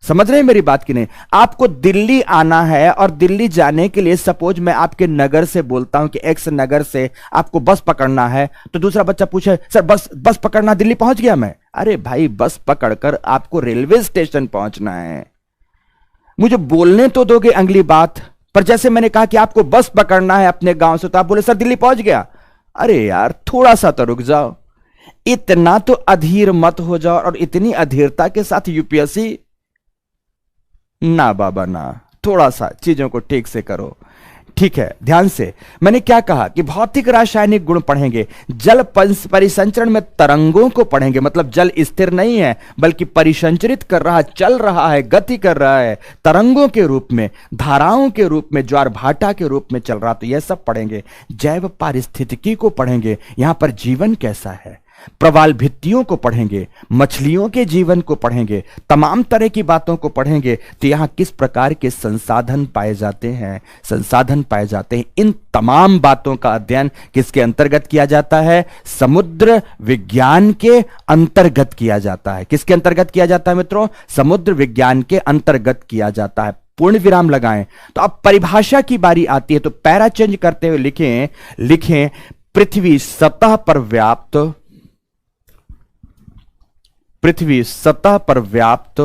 समझ रहे हैं मेरी बात की नहीं? आपको दिल्ली आना है और दिल्ली जाने के लिए सपोज मैं आपके नगर से बोलता हूं कि एक्स नगर से आपको बस पकड़ना है, तो दूसरा बच्चा पूछे सर बस पकड़ना, दिल्ली पहुंच गया मैं। अरे भाई, बस पकड़कर आपको रेलवे स्टेशन पहुंचना है। मुझे बोलने तो दोगे अगली बात, पर जैसे मैंने कहा कि आपको बस पकड़ना है अपने गांव से, तो आप बोले सर दिल्ली पहुंच गया। अरे यार, थोड़ा सा तो रुक जाओ, इतना तो अधीर मत हो जाओ, और इतनी अधीरता के साथ यूपीएससी ना बाबा ना, थोड़ा सा चीजों को ठीक से करो। ठीक है, ध्यान से। मैंने क्या कहा कि भौतिक रासायनिक गुण पढ़ेंगे, जल परिसंचरण में तरंगों को पढ़ेंगे, मतलब जल स्थिर नहीं है बल्कि परिसंचरित कर रहा, चल रहा है, गति कर रहा है, तरंगों के रूप में, धाराओं के रूप में, ज्वार भाटा के रूप में चल रहा, तो यह सब पढ़ेंगे। जैव पारिस्थितिकी को पढ़ेंगे, यहां पर जीवन कैसा है, प्रवाल भित्तियों को पढ़ेंगे, मछलियों के जीवन को पढ़ेंगे, तमाम तरह की बातों को पढ़ेंगे। तो यहां किस प्रकार के संसाधन पाए जाते हैं, इन तमाम बातों का अध्ययन किसके अंतर्गत किया जाता है? समुद्र विज्ञान के अंतर्गत किया जाता है। किसके अंतर्गत किया जाता है मित्रों? समुद्र विज्ञान के अंतर्गत किया जाता है। पूर्ण विराम लगाएं। तो अब परिभाषा की बारी आती है, तो पैरा चेंज करते हुए लिखें पृथ्वी सतह पर व्याप्त, पृथ्वी सतह पर व्याप्त,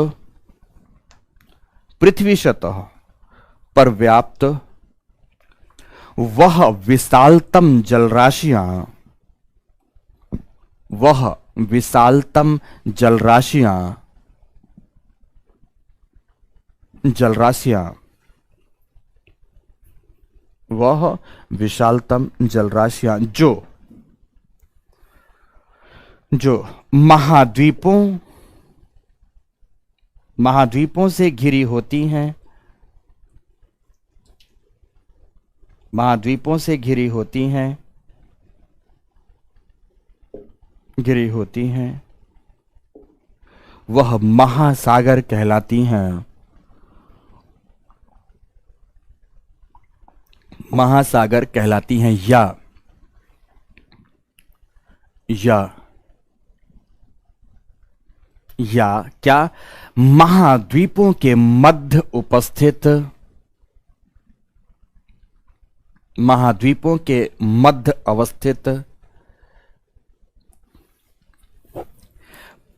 पृथ्वी सतह पर व्याप्त वह विशालतम जलराशियां, वह विशालतम जलराशियां, जलराशियां, वह विशालतम जलराशियां जो महाद्वीपों, महाद्वीपों से घिरी होती हैं, महाद्वीपों से घिरी होती हैं, घिरी होती हैं, वह महासागर कहलाती हैं, महासागर कहलाती हैं। या क्या महाद्वीपों के मध्य उपस्थित, महाद्वीपों के मध्य अवस्थित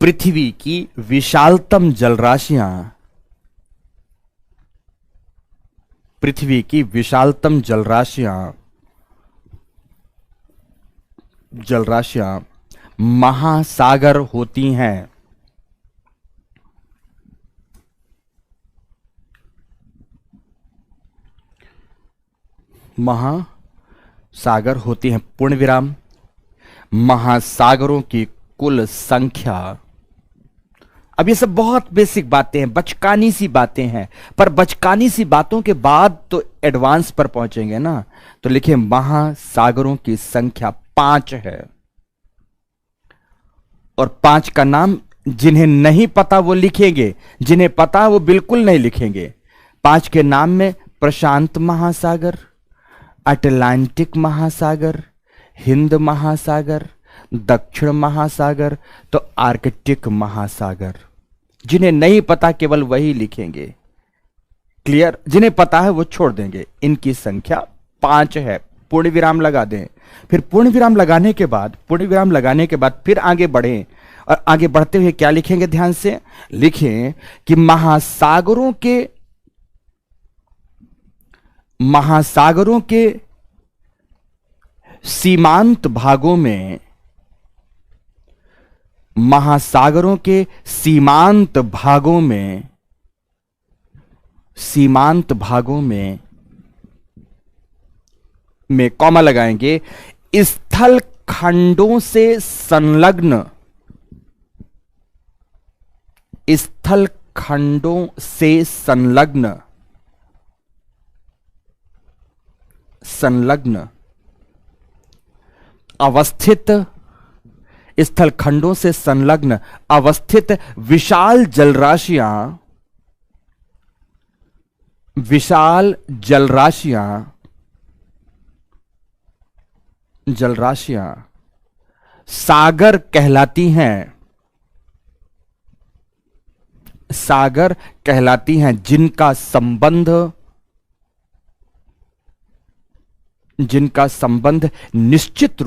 पृथ्वी की विशालतम जलराशियां, पृथ्वी की विशालतम जलराशियां, जलराशियां महासागर होती हैं, महासागर होती हैं। पूर्ण विराम। महासागरों की कुल संख्या। अब ये सब बहुत बेसिक बातें हैं, बचकानी सी बातें हैं, पर बचकानी सी बातों के बाद तो एडवांस पर पहुंचेंगे ना। तो लिखिए महासागरों की संख्या 5 है, और 5 का नाम जिन्हें नहीं पता वो लिखेंगे, जिन्हें पता वो बिल्कुल नहीं लिखेंगे। 5 के नाम में प्रशांत महासागर, अटलांटिक महासागर, हिंद महासागर, दक्षिण महासागर, तो आर्कटिक महासागर। जिन्हें नहीं पता केवल वही लिखेंगे। क्लियर? जिन्हें पता है वो छोड़ देंगे। इनकी संख्या 5 है। पूर्ण विराम लगा दें। फिर पूर्ण विराम लगाने के बाद, पूर्ण विराम लगाने के बाद फिर आगे बढ़ें, और आगे बढ़ते हुए क्या लिखेंगे? ध्यान से लिखें कि महासागरों के सीमांत भागों में, महासागरों के सीमांत भागों में, सीमांत भागों में कॉमा लगाएंगे, स्थल खंडों से संलग्न, स्थल खंडों से संलग्न, संलग्न अवस्थित, स्थल खंडों से संलग्न अवस्थित विशाल जलराशियां, विशाल जलराशियां, जलराशियां सागर कहलाती हैं, सागर कहलाती हैं, जिनका संबंध निश्चित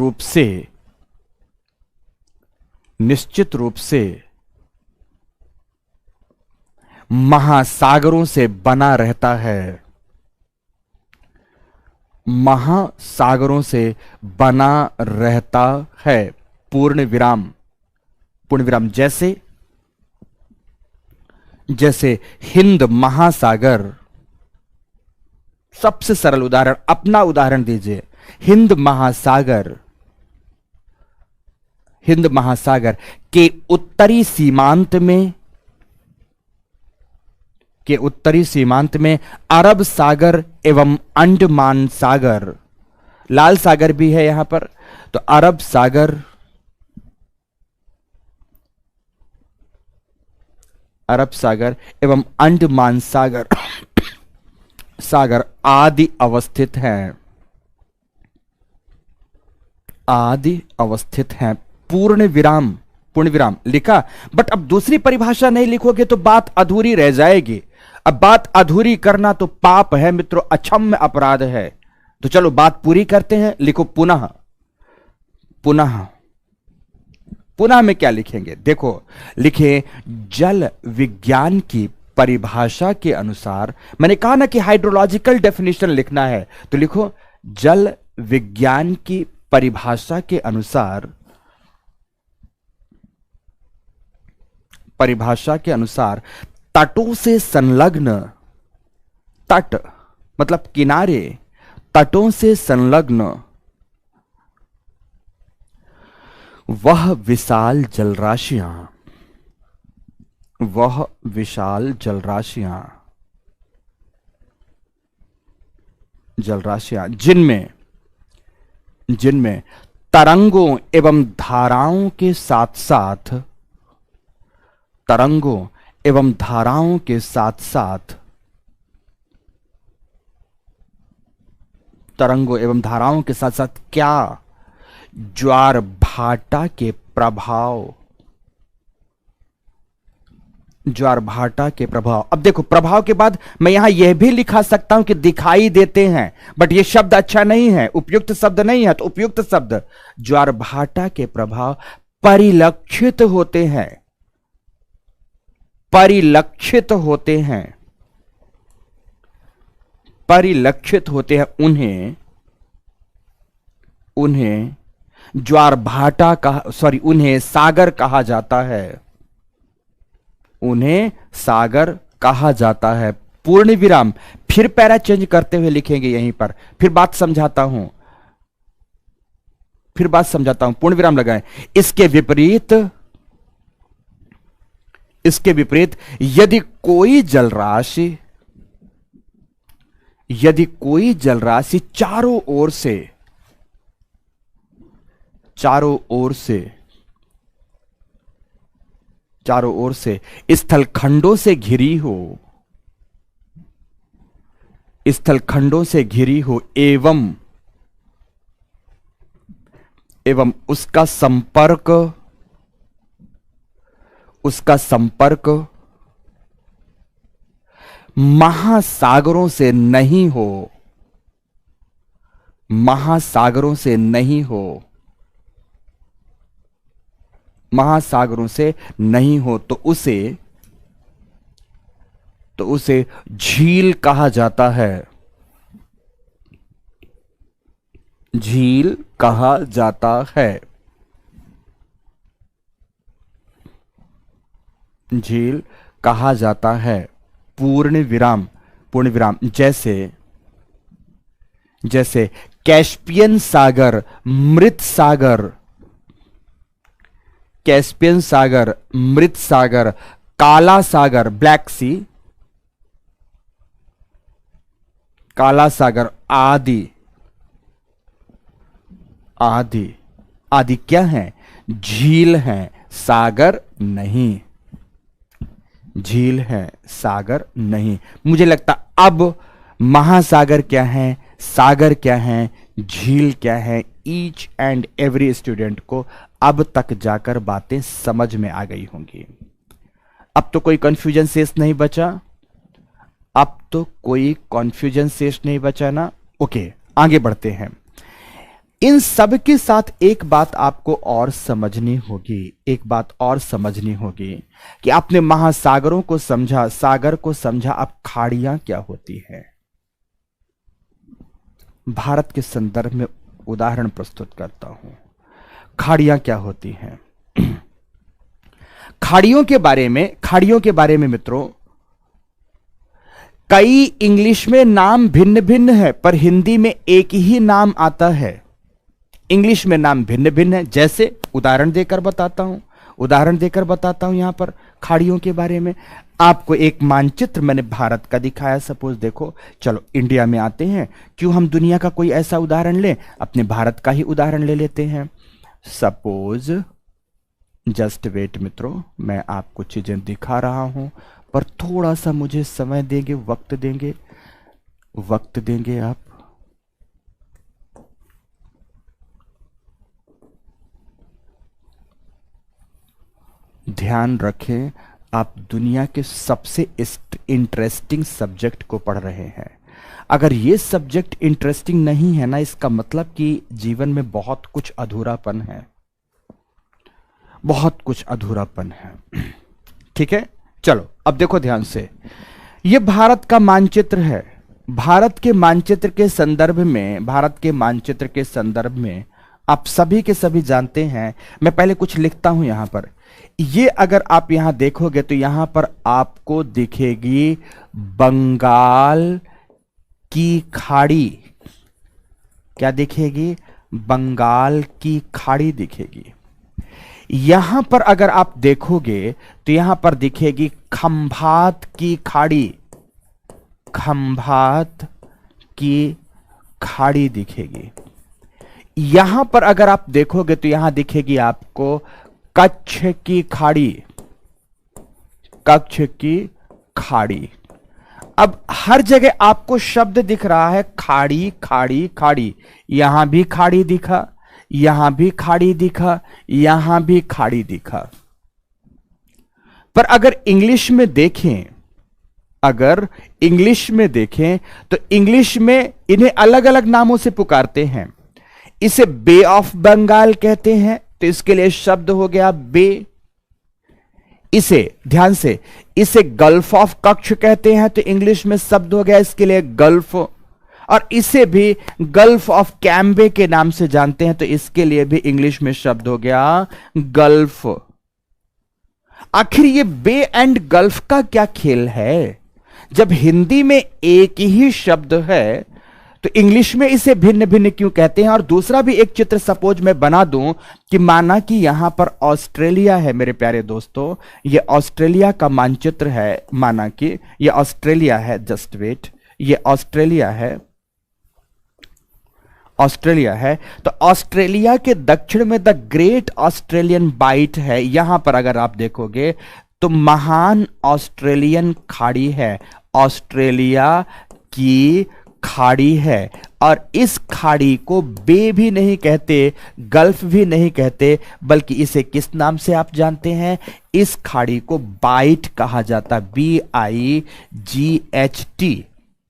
रूप से महासागरों से बना रहता है, महासागरों से बना रहता है। पूर्ण विराम, पूर्ण विराम। जैसे हिंद महासागर, सबसे सरल उदाहरण, अपना उदाहरण दीजिए। हिंद महासागर के उत्तरी सीमांत में अरब सागर एवं अंडमान सागर, लाल सागर भी है यहां पर, तो अरब सागर एवं अंडमान सागर आदि अवस्थित हैं, आदि अवस्थित हैं। पूर्ण विराम लिखा। बट अब दूसरी परिभाषा नहीं लिखोगे तो बात अधूरी रह जाएगी। अब बात अधूरी करना तो पाप है मित्रों, अक्षम्य अपराध है। तो चलो बात पूरी करते हैं। लिखो पुनः, पुनः, पुनः में क्या लिखेंगे? देखो, लिखे जल विज्ञान की परिभाषा के अनुसार। मैंने कहा ना कि हाइड्रोलॉजिकल डेफिनेशन लिखना है, तो लिखो जल विज्ञान की परिभाषा के अनुसार, परिभाषा के अनुसार तटों से संलग्न, तट मतलब किनारे, तटों से संलग्न वह विशाल जलराशियां, वह विशाल जलराशियां, जलराशियां जिनमें, जिनमें तरंगों एवं धाराओं के साथ साथ, तरंगों एवं धाराओं के साथ साथ, तरंगों एवं धाराओं के साथ साथ क्या? ज्वार भाटा के प्रभाव, ज्वार भाटा के प्रभाव। अब देखो, प्रभाव के बाद मैं यहां यह भी लिखा सकता हूं कि दिखाई देते हैं, बट यह शब्द अच्छा नहीं है, उपयुक्त शब्द नहीं है, तो उपयुक्त शब्द ज्वार भाटा के प्रभाव परिलक्षित होते हैं, परिलक्षित होते हैं, परिलक्षित होते हैं। उन्हें, उन्हें ज्वार भाटा कहा, सॉरी, उन्हें सागर कहा जाता है, उन्हें सागर कहा जाता है। पूर्ण विराम, फिर पैरा चेंज करते हुए लिखेंगे यहीं पर, फिर बात समझाता हूं, फिर बात समझाता हूं, पूर्ण विराम लगाएं। इसके विपरीत, इसके विपरीत यदि कोई जलराशि, यदि कोई जलराशि चारों ओर से, चारों ओर से, चारों ओर से स्थल खंडों से घिरी हो, स्थल खंडों से घिरी हो, एवं, एवं उसका संपर्क, उसका संपर्क महासागरों से नहीं हो, महासागरों से नहीं हो, महासागरों से नहीं हो, तो उसे, तो उसे झील कहा जाता है, झील कहा जाता है, झील कहा जाता है। पूर्ण विराम, पूर्ण विराम। जैसे, जैसे कैस्पियन सागर, मृत सागर, कैस्पियन सागर, मृत सागर, काला सागर, ब्लैक सी, काला सागर आदि, आदि, आदि क्या है? झील है, सागर नहीं, झील है, सागर नहीं। मुझे लगता अब महासागर क्या है, सागर क्या है, झील क्या है, ईच एंड एवरी स्टूडेंट को अब तक जाकर बातें समझ में आ गई होंगी। अब तो कोई कंफ्यूजन शेष नहीं बचा, अब तो कोई कंफ्यूजन शेष नहीं बचा ना। ओके, आगे बढ़ते हैं। इन सब के साथ एक बात आपको और समझनी होगी, एक बात और समझनी होगी कि आपने महासागरों को समझा, सागर को समझा, अब खाड़ियां क्या होती हैं। भारत के संदर्भ में उदाहरण प्रस्तुत करता हूं। खाड़ियां क्या होती हैं? खाड़ियों के बारे में, खाड़ियों के बारे में मित्रों, कई इंग्लिश में नाम भिन्न भिन्न है, पर हिंदी में एक ही नाम आता है। इंग्लिश में नाम भिन्न भिन्न है। जैसे उदाहरण देकर बताता हूं, उदाहरण देकर बताता हूं। यहां पर खाड़ियों के बारे में आपको एक मानचित्र मैंने भारत का दिखाया। सपोज देखो, चलो इंडिया में आते हैं, क्यों हम दुनिया का कोई ऐसा उदाहरण लें, अपने भारत का ही उदाहरण ले लेते हैं। सपोज, जस्ट वेट मित्रों, मैं आपको चीजें दिखा रहा हूं, पर थोड़ा सा मुझे समय देंगे, वक्त देंगे, वक्त देंगे आप। ध्यान रखें, आप दुनिया के सबसे इंटरेस्टिंग सब्जेक्ट को पढ़ रहे हैं। अगर ये सब्जेक्ट इंटरेस्टिंग नहीं है ना, इसका मतलब कि जीवन में बहुत कुछ अधूरापन है, बहुत कुछ अधूरापन है। ठीक है, चलो अब देखो ध्यान से, ये भारत का मानचित्र है। भारत के मानचित्र के संदर्भ में, भारत के मानचित्र के संदर्भ में आप सभी के सभी जानते हैं, मैं पहले कुछ लिखता हूं यहां पर। ये अगर आप यहां देखोगे तो यहां पर आपको दिखेगी बंगाल की खाड़ी। क्या दिखेगी? बंगाल की खाड़ी दिखेगी। यहां पर अगर आप देखोगे तो यहां पर दिखेगी खंभात की खाड़ी, खंभात की खाड़ी दिखेगी। यहां पर अगर आप देखोगे तो यहां दिखेगी आपको कच्छ की खाड़ी, कच्छ की खाड़ी। अब हर जगह आपको शब्द दिख रहा है खाड़ी खाड़ी खाड़ी। यहां भी खाड़ी दिखा, यहां भी खाड़ी दिखा, यहां भी खाड़ी दिखा। पर अगर इंग्लिश में देखें, अगर इंग्लिश में देखें तो इंग्लिश में इन्हें अलग अलग नामों से पुकारते हैं। इसे बे ऑफ बंगाल कहते हैं, तो इसके लिए शब्द हो गया बे। इसे ध्यान से, इसे गल्फ ऑफ कच्छ कहते हैं, तो इंग्लिश में शब्द हो गया इसके लिए गल्फ। और इसे भी गल्फ ऑफ कैम्बे के नाम से जानते हैं, तो इसके लिए भी इंग्लिश में शब्द हो गया गल्फ। आखिर ये बे एंड गल्फ का क्या खेल है? जब हिंदी में एक ही शब्द है तो इंग्लिश में इसे भिन्न भिन्न क्यों कहते हैं? और दूसरा भी एक चित्र सपोज मैं बना दूं कि माना कि यहां पर ऑस्ट्रेलिया है मेरे प्यारे दोस्तों, ये ऑस्ट्रेलिया का मानचित्र है। माना कि ये ऑस्ट्रेलिया है, जस्ट वेट, ये ऑस्ट्रेलिया है, ऑस्ट्रेलिया है। तो ऑस्ट्रेलिया के दक्षिण में द ग्रेट ऑस्ट्रेलियन बाइट है। यहां पर अगर आप देखोगे तो महान ऑस्ट्रेलियन खाड़ी है, ऑस्ट्रेलिया की खाड़ी है। और इस खाड़ी को बे भी नहीं कहते, गल्फ भी नहीं कहते, बल्कि इसे किस नाम से आप जानते हैं? इस खाड़ी को बाइट कहा जाता, BIGHT,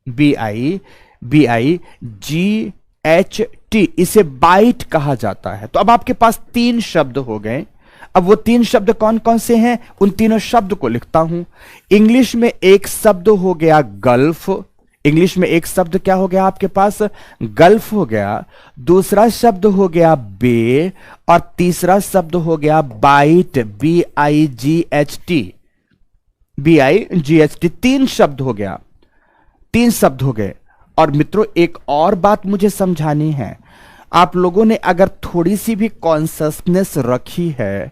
BIGHT, इसे बाइट कहा जाता है। तो अब आपके पास 3 शब्द हो गए। अब वो 3 शब्द कौन कौन से हैं, उन तीनों शब्द को लिखता हूं। इंग्लिश में एक शब्द हो गया गल्फ, इंग्लिश में एक शब्द क्या हो गया आपके पास? गल्फ हो गया। दूसरा शब्द हो गया बे, और तीसरा शब्द हो गया बाइट, BIGHT, BIGHT। 3 शब्द हो गया, 3 शब्द हो गए। और मित्रों एक और बात मुझे समझानी है, आप लोगों ने अगर थोड़ी सी भी कॉन्शसनेस रखी है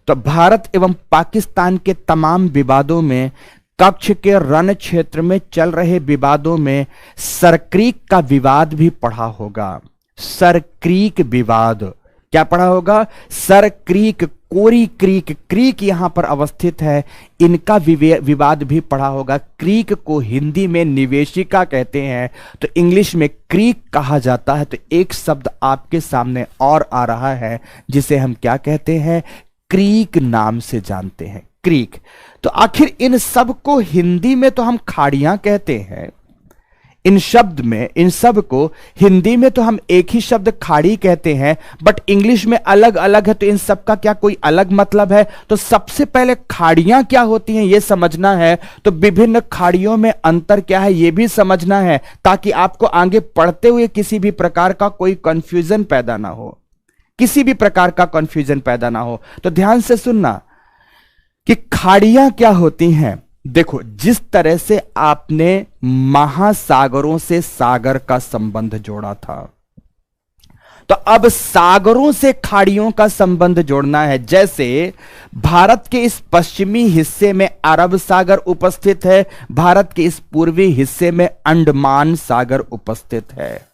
तो भारत एवं पाकिस्तान के तमाम विवादों में, कच्छ के रण क्षेत्र में चल रहे विवादों में सरक्रीक का विवाद भी पढ़ा होगा। सरक्रीक विवाद क्या पढ़ा होगा? सरक्रीक, कोरी क्रीक, क्रीक यहां पर अवस्थित है, इनका विवाद भी पढ़ा होगा। क्रीक को हिंदी में निवेशिका कहते हैं, तो इंग्लिश में क्रीक कहा जाता है। तो एक शब्द आपके सामने और आ रहा है जिसे हम क्या कहते हैं? क्रीक नाम से जानते हैं, क्रीक। तो आखिर इन सब को हिंदी में तो हम खाड़ियां कहते हैं, इन शब्द में, इन सब को हिंदी में तो हम एक ही शब्द खाड़ी कहते हैं, बट इंग्लिश में अलग अलग है। तो इन सब का क्या कोई अलग मतलब है? तो सबसे पहले खाड़ियां क्या होती हैं यह समझना है, तो विभिन्न खाड़ियों में अंतर क्या है यह भी समझना है, ताकि आपको आगे पढ़ते हुए किसी भी प्रकार का कोई कंफ्यूजन पैदा ना हो, किसी भी प्रकार का कंफ्यूजन पैदा ना हो। तो ध्यान से सुनना कि खाड़ियां क्या होती हैं। देखो, जिस तरह से आपने महासागरों से सागर का संबंध जोड़ा था, तो अब सागरों से खाड़ियों का संबंध जोड़ना है। जैसे भारत के इस पश्चिमी हिस्से में अरब सागर उपस्थित है, भारत के इस पूर्वी हिस्से में अंडमान सागर उपस्थित है,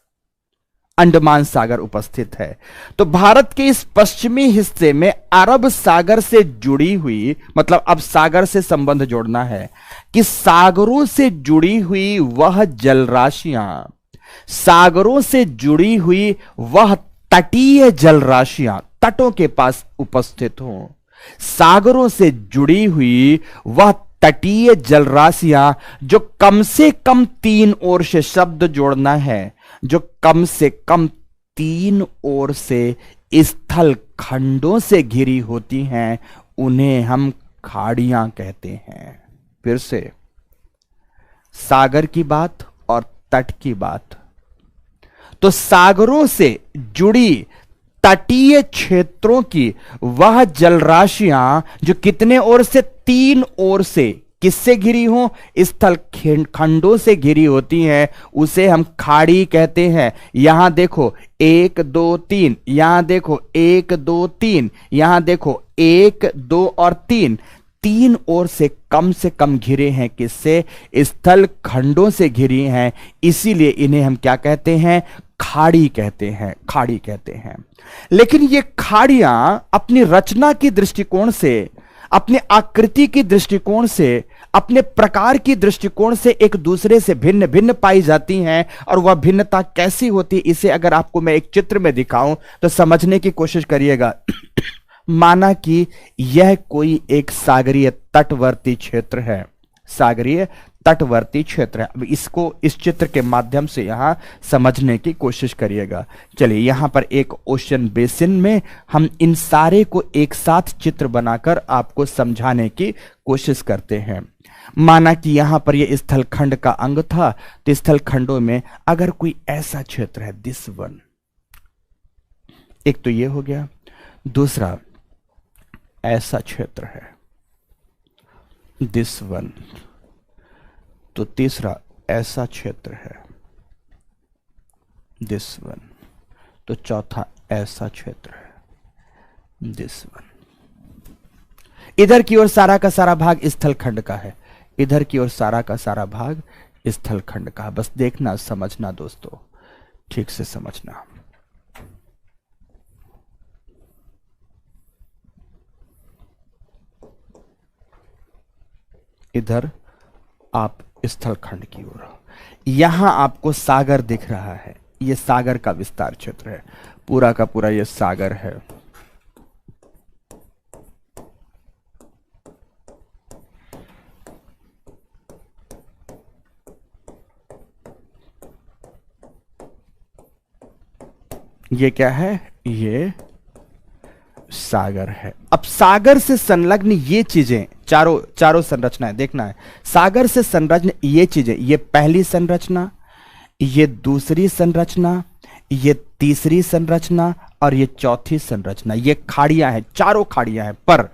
अंडमान सागर उपस्थित है। तो भारत के इस पश्चिमी हिस्से में अरब सागर से जुड़ी हुई, मतलब अब सागर से संबंध जोड़ना है कि सागरों से जुड़ी हुई वह जलराशियां, सागरों से जुड़ी हुई वह तटीय जलराशियां तटों के पास उपस्थित हों, सागरों से जुड़ी हुई वह तटीय जलराशियां जो कम से कम 3 ओर से, शब्द जोड़ना है, जो कम से कम 3 ओर से स्थल खंडों से घिरी होती हैं, उन्हें हम खाड़ियां कहते हैं। फिर से, सागर की बात और तट की बात, तो सागरों से जुड़ी तटीय क्षेत्रों की वह जलराशियां जो कितने ओर से, 3 ओर से, किससे घिरी हो, स्थल खंडों से घिरी होती हैं, उसे हम खाड़ी कहते हैं। यहां देखो 1 2 3, यहां देखो 1 2 3, यहां देखो 1 2 और 3 ओर से कम घिरे हैं, किससे, स्थल खंडों से घिरी हैं, इसीलिए इन्हें हम क्या कहते हैं, खाड़ी कहते हैं, खाड़ी कहते हैं। लेकिन ये खाड़ियां अपनी रचना की दृष्टिकोण से, अपने आकृति की दृष्टिकोण से, अपने प्रकार की दृष्टिकोण से एक दूसरे से भिन्न भिन्न पाई जाती हैं। और वह भिन्नता कैसी होती है, इसे अगर आपको मैं एक चित्र में दिखाऊं तो समझने की कोशिश करिएगा। माना कि यह कोई एक सागरीय तटवर्ती क्षेत्र है, सागरीय तटवर्ती क्षेत्र है। अब इसको इस चित्र के माध्यम से यहां समझने की कोशिश करिएगा। चलिए, यहां पर एक ओशन बेसिन में हम इन सारे को एक साथ चित्र बनाकर आपको समझाने की कोशिश करते हैं। माना कि यहां पर यह स्थलखंड का अंग था, तो स्थलखंडों में अगर कोई ऐसा क्षेत्र है, दिस वन, एक तो यह हो गया, दूसरा ऐसा क्षेत्र है, दिस वन, तो तीसरा ऐसा क्षेत्र है, दिस वन, तो चौथा ऐसा क्षेत्र है, दिस वन। इधर की ओर सारा का सारा भाग स्थलखंड का है, इधर की ओर सारा का सारा भाग स्थलखंड का। बस देखना, समझना दोस्तों, ठीक से समझना। इधर आप स्थलखंड की ओर, यहां आपको सागर दिख रहा है, यह सागर का विस्तार क्षेत्र है, पूरा का पूरा यह सागर है। ये क्या है, ये सागर है। अब सागर से संलग्न ये चीजें, चारों संरचनाएं देखना है। सागर से संलग्न ये चीजें, ये पहली संरचना, ये दूसरी संरचना, ये तीसरी संरचना और ये चौथी संरचना, ये खाड़ियां हैं, चारों खाड़ियां हैं। पर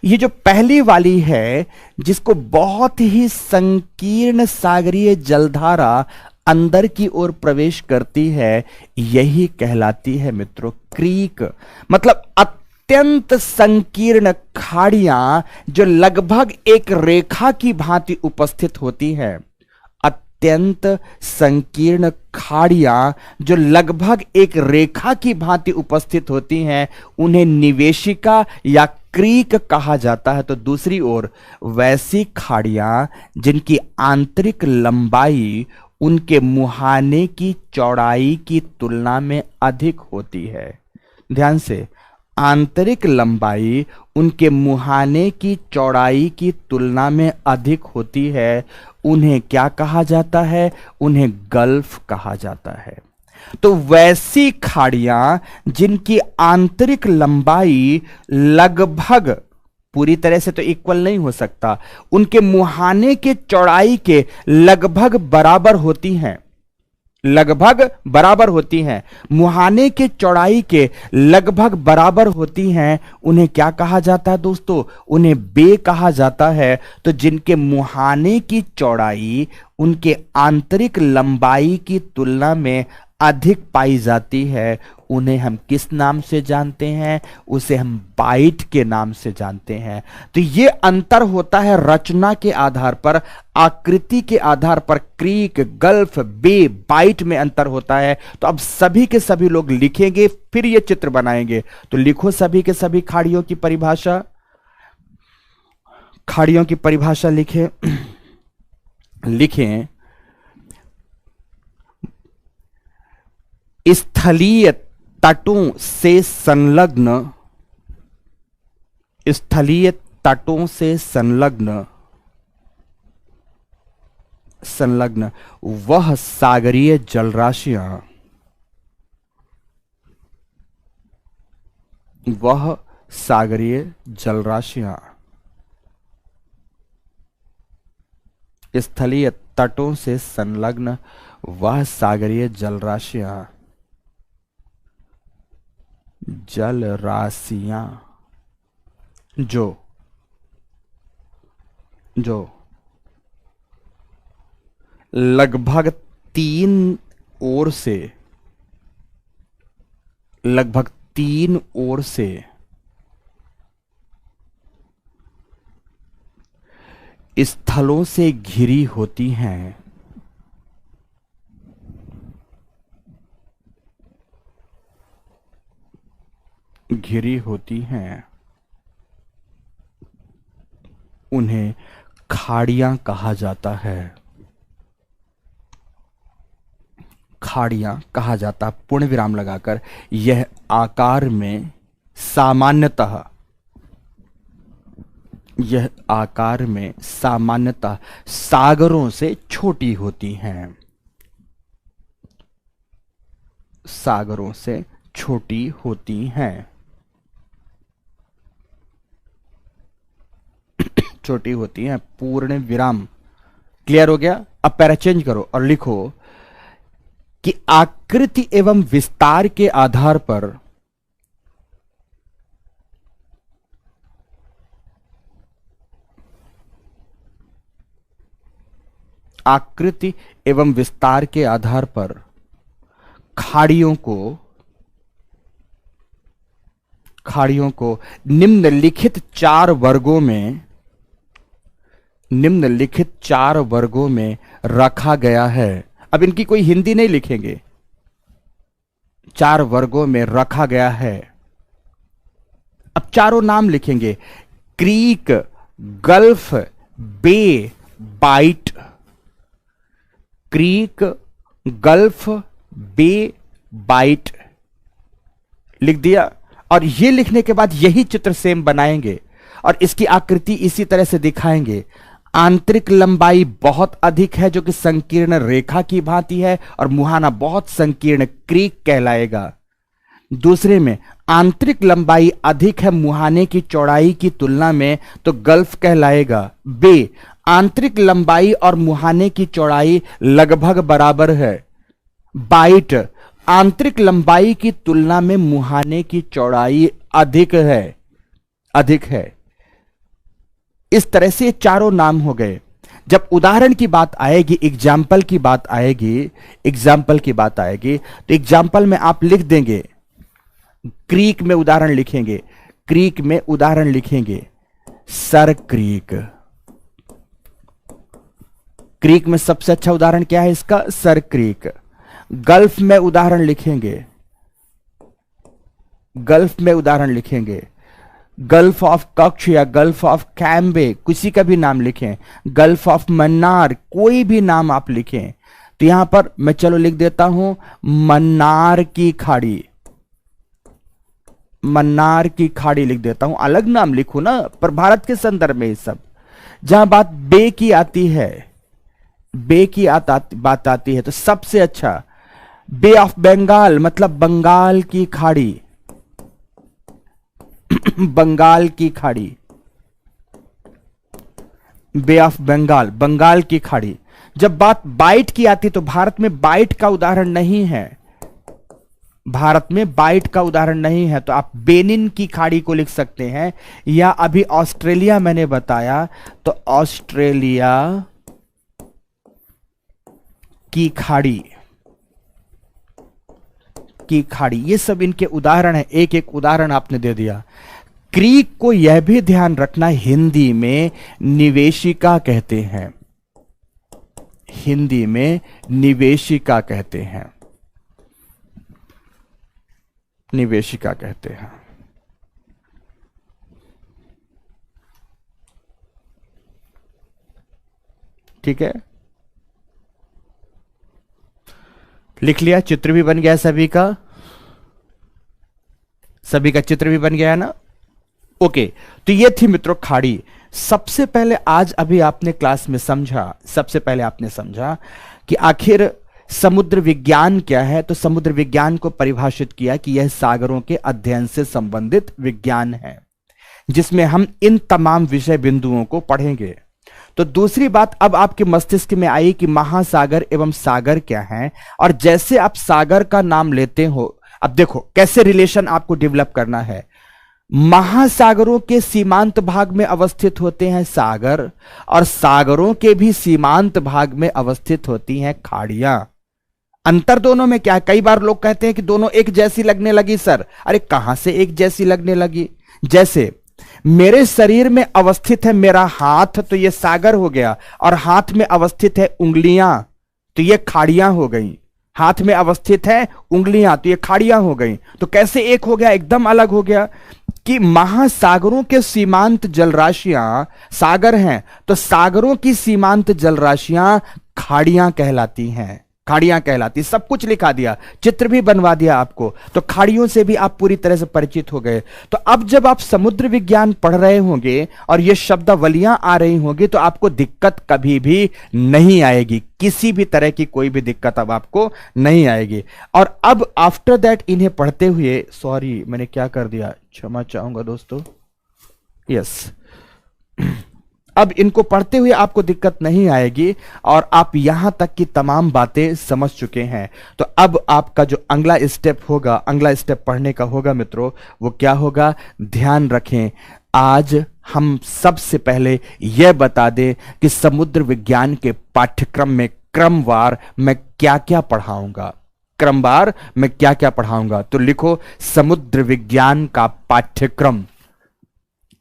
ये जो पहली वाली है, जिसको बहुत ही संकीर्ण सागरीय जलधारा अंदर की ओर प्रवेश करती है, यही कहलाती है मित्रों क्रीक। मतलब अत्यंत संकीर्ण खाड़ियां जो लगभग एक रेखा की भांति उपस्थित होती हैं, अत्यंत संकीर्ण खाड़ियां जो लगभग एक रेखा की भांति उपस्थित होती हैं, उन्हें निवेशिका या क्रीक कहा जाता है। तो दूसरी ओर वैसी खाड़ियां जिनकी आंतरिक लंबाई उनके मुहाने की चौड़ाई की तुलना में अधिक होती है, ध्यान से, आंतरिक लंबाई उनके मुहाने की चौड़ाई की तुलना में अधिक होती है, उन्हें क्या कहा जाता है, उन्हें गल्फ कहा जाता है। तो वैसी खाड़ियां जिनकी आंतरिक लंबाई लगभग, पूरी तरह से तो इक्वल नहीं हो सकता, उनके मुहाने के चौड़ाई के लगभग बराबर होती हैं, लगभग बराबर होती हैं, मुहाने के चौड़ाई के लगभग बराबर होती हैं, उन्हें क्या कहा जाता है दोस्तों, उन्हें बे कहा जाता है। तो जिनके मुहाने की चौड़ाई उनके आंतरिक लंबाई की तुलना में अधिक पाई जाती है, उन्हें हम किस नाम से जानते हैं, उसे हम बाइट के नाम से जानते हैं। तो ये अंतर होता है रचना के आधार पर, आकृति के आधार पर, क्रीक, गल्फ, बे, बाइट में अंतर होता है। तो अब सभी के सभी लोग लिखेंगे, फिर ये चित्र बनाएंगे। तो लिखो सभी के सभी खाड़ियों की परिभाषा, खाड़ियों की परिभाषा लिखें। लिखें स्थलीय तटों से संलग्न, स्थलीय तटों से संलग्न संलग्न वह सागरीय जलराशियां, वह सागरीय जलराशियां स्थलीय तटों से संलग्न वह सागरीय जलराशियां, जलराशियां जो जो लगभग लगभग तीन ओर से स्थलों से घिरी होती हैं, घिरी होती हैं, उन्हें खाड़ियां कहा जाता है, खाड़ियां कहा जाता, पूर्ण विराम लगाकर। यह आकार में सामान्यतः, यह आकार में सामान्यतः सागरों से छोटी होती हैं, सागरों से छोटी होती हैं, छोटी होती हैं, पूर्ण विराम। क्लियर हो गया? अब पैरा चेंज करो और लिखो कि आकृति एवं विस्तार के आधार पर आकृति एवं विस्तार के आधार पर खाड़ियों को निम्नलिखित चार वर्गों में रखा गया है। अब इनकी कोई हिंदी नहीं लिखेंगे, 4 वर्गों में रखा गया है। अब चारों नाम लिखेंगे, क्रीक, गल्फ, बे, बाइट। क्रीक, गल्फ, बे, बाइट लिख दिया। और ये लिखने के बाद यही चित्र सेम बनाएंगे और इसकी आकृति इसी तरह से दिखाएंगे। आंतरिक लंबाई बहुत अधिक है जो कि संकीर्ण रेखा की भांति है और मुहाना बहुत संकीर्ण क्रीक कहलाएगा। दूसरे में आंतरिक लंबाई अधिक है मुहाने की चौड़ाई की तुलना में तो गल्फ कहलाएगा। बे, आंतरिक लंबाई और मुहाने की चौड़ाई लगभग बराबर है। बाइट, आंतरिक लंबाई की तुलना में मुहाने की चौड़ाई अधिक है। इस तरह से चारों नाम हो गए। जब उदाहरण की बात आएगी, एग्जाम्पल की बात आएगी तो एग्जाम्पल में आप लिख देंगे, क्रीक में उदाहरण लिखेंगे, सर क्रीक। क्रीक में सबसे अच्छा उदाहरण क्या है इसका? Sir creek. गल्फ में उदाहरण लिखेंगे, गल्फ ऑफ कच्छ या गल्फ ऑफ कैम्बे, किसी का भी नाम लिखें, गल्फ ऑफ मन्नार, कोई भी नाम आप लिखें। तो यहां पर मैं चलो लिख देता हूं मन्नार की खाड़ी लिख देता हूं। अलग नाम लिखूं ना, पर भारत के संदर्भ में ये सब। जहां बात बे की आती है, बात आती है तो सबसे अच्छा बे ऑफ बंगाल, मतलब बंगाल की खाड़ी। बंगाल की खाड़ी, बे ऑफ बंगाल, बंगाल की खाड़ी। जब बात बाइट की आती तो भारत में बाइट का उदाहरण नहीं है, तो आप बेनिन की खाड़ी को लिख सकते हैं, या अभी ऑस्ट्रेलिया मैंने बताया तो ऑस्ट्रेलिया की खाड़ी ये सब इनके उदाहरण है। एक एक उदाहरण आपने दे दिया। क्रीक को यह भी ध्यान रखना, हिंदी में निवेशिका कहते हैं, निवेशिका कहते हैं। ठीक है, लिख लिया। चित्र भी बन गया सभी का चित्र भी बन गया है ना। ओके, तो ये थी मित्रों खाड़ी। सबसे पहले आज अभी आपने क्लास में समझा, सबसे पहले आपने समझा कि आखिर समुद्र विज्ञान क्या है। तो समुद्र विज्ञान को परिभाषित किया कि यह सागरों के अध्ययन से संबंधित विज्ञान है, जिसमें हम इन तमाम विषय बिंदुओं को पढ़ेंगे। तो दूसरी बात अब आपके मस्तिष्क में आई कि महासागर एवं सागर क्या है, और जैसे आप सागर का नाम लेते हो, अब देखो कैसे रिलेशन आपको डेवलप करना है। महासागरों के सीमांत भाग में अवस्थित होते हैं सागर, और सागरों के भी सीमांत भाग में अवस्थित होती हैं खाड़ियां। अंतर दोनों में क्या है? कई बार लोग कहते हैं कि दोनों एक जैसी लगने लगी सर। अरे कहां से एक जैसी लगने लगी? जैसे मेरे शरीर में अवस्थित है मेरा हाथ, तो यह सागर हो गया, और हाथ में अवस्थित है उंगलियां, तो ये खाड़ियां हो गई। हाथ में अवस्थित है उंगलियां, तो ये खाड़ियां हो गई। तो कैसे एक हो गया? एकदम अलग हो गया कि महासागरों के सीमांत जलराशियां सागर हैं, तो सागरों की सीमांत जलराशियां खाड़ियां कहलाती हैं। खाड़ियां कहलाती, सब कुछ लिखा दिया, चित्र भी बनवा दिया आपको। तो खाड़ियों से भी आप पूरी तरह से परिचित हो गए। तो अब जब आप समुद्र विज्ञान पढ़ रहे होंगे और ये शब्दावलियां आ रही होंगी, तो आपको दिक्कत कभी भी नहीं आएगी, किसी भी तरह की कोई भी दिक्कत अब आपको नहीं आएगी। और अब आफ्टर दैट इन्हें पढ़ते हुए, सॉरी मैंने क्या कर दिया, क्षमा चाहूंगा दोस्तों, यस, अब इनको पढ़ते हुए आपको दिक्कत नहीं आएगी और आप यहां तक की तमाम बातें समझ चुके हैं। तो अब आपका जो अगला स्टेप होगा, अगला स्टेप पढ़ने का होगा मित्रों, वो क्या होगा? ध्यान रखें, आज हम सबसे पहले यह बता दें कि समुद्र विज्ञान के पाठ्यक्रम में क्रमवार मैं क्या क्या पढ़ाऊंगा। क्रमवार मैं क्या क्या पढ़ाऊंगा, तो लिखो समुद्र विज्ञान का पाठ्यक्रम।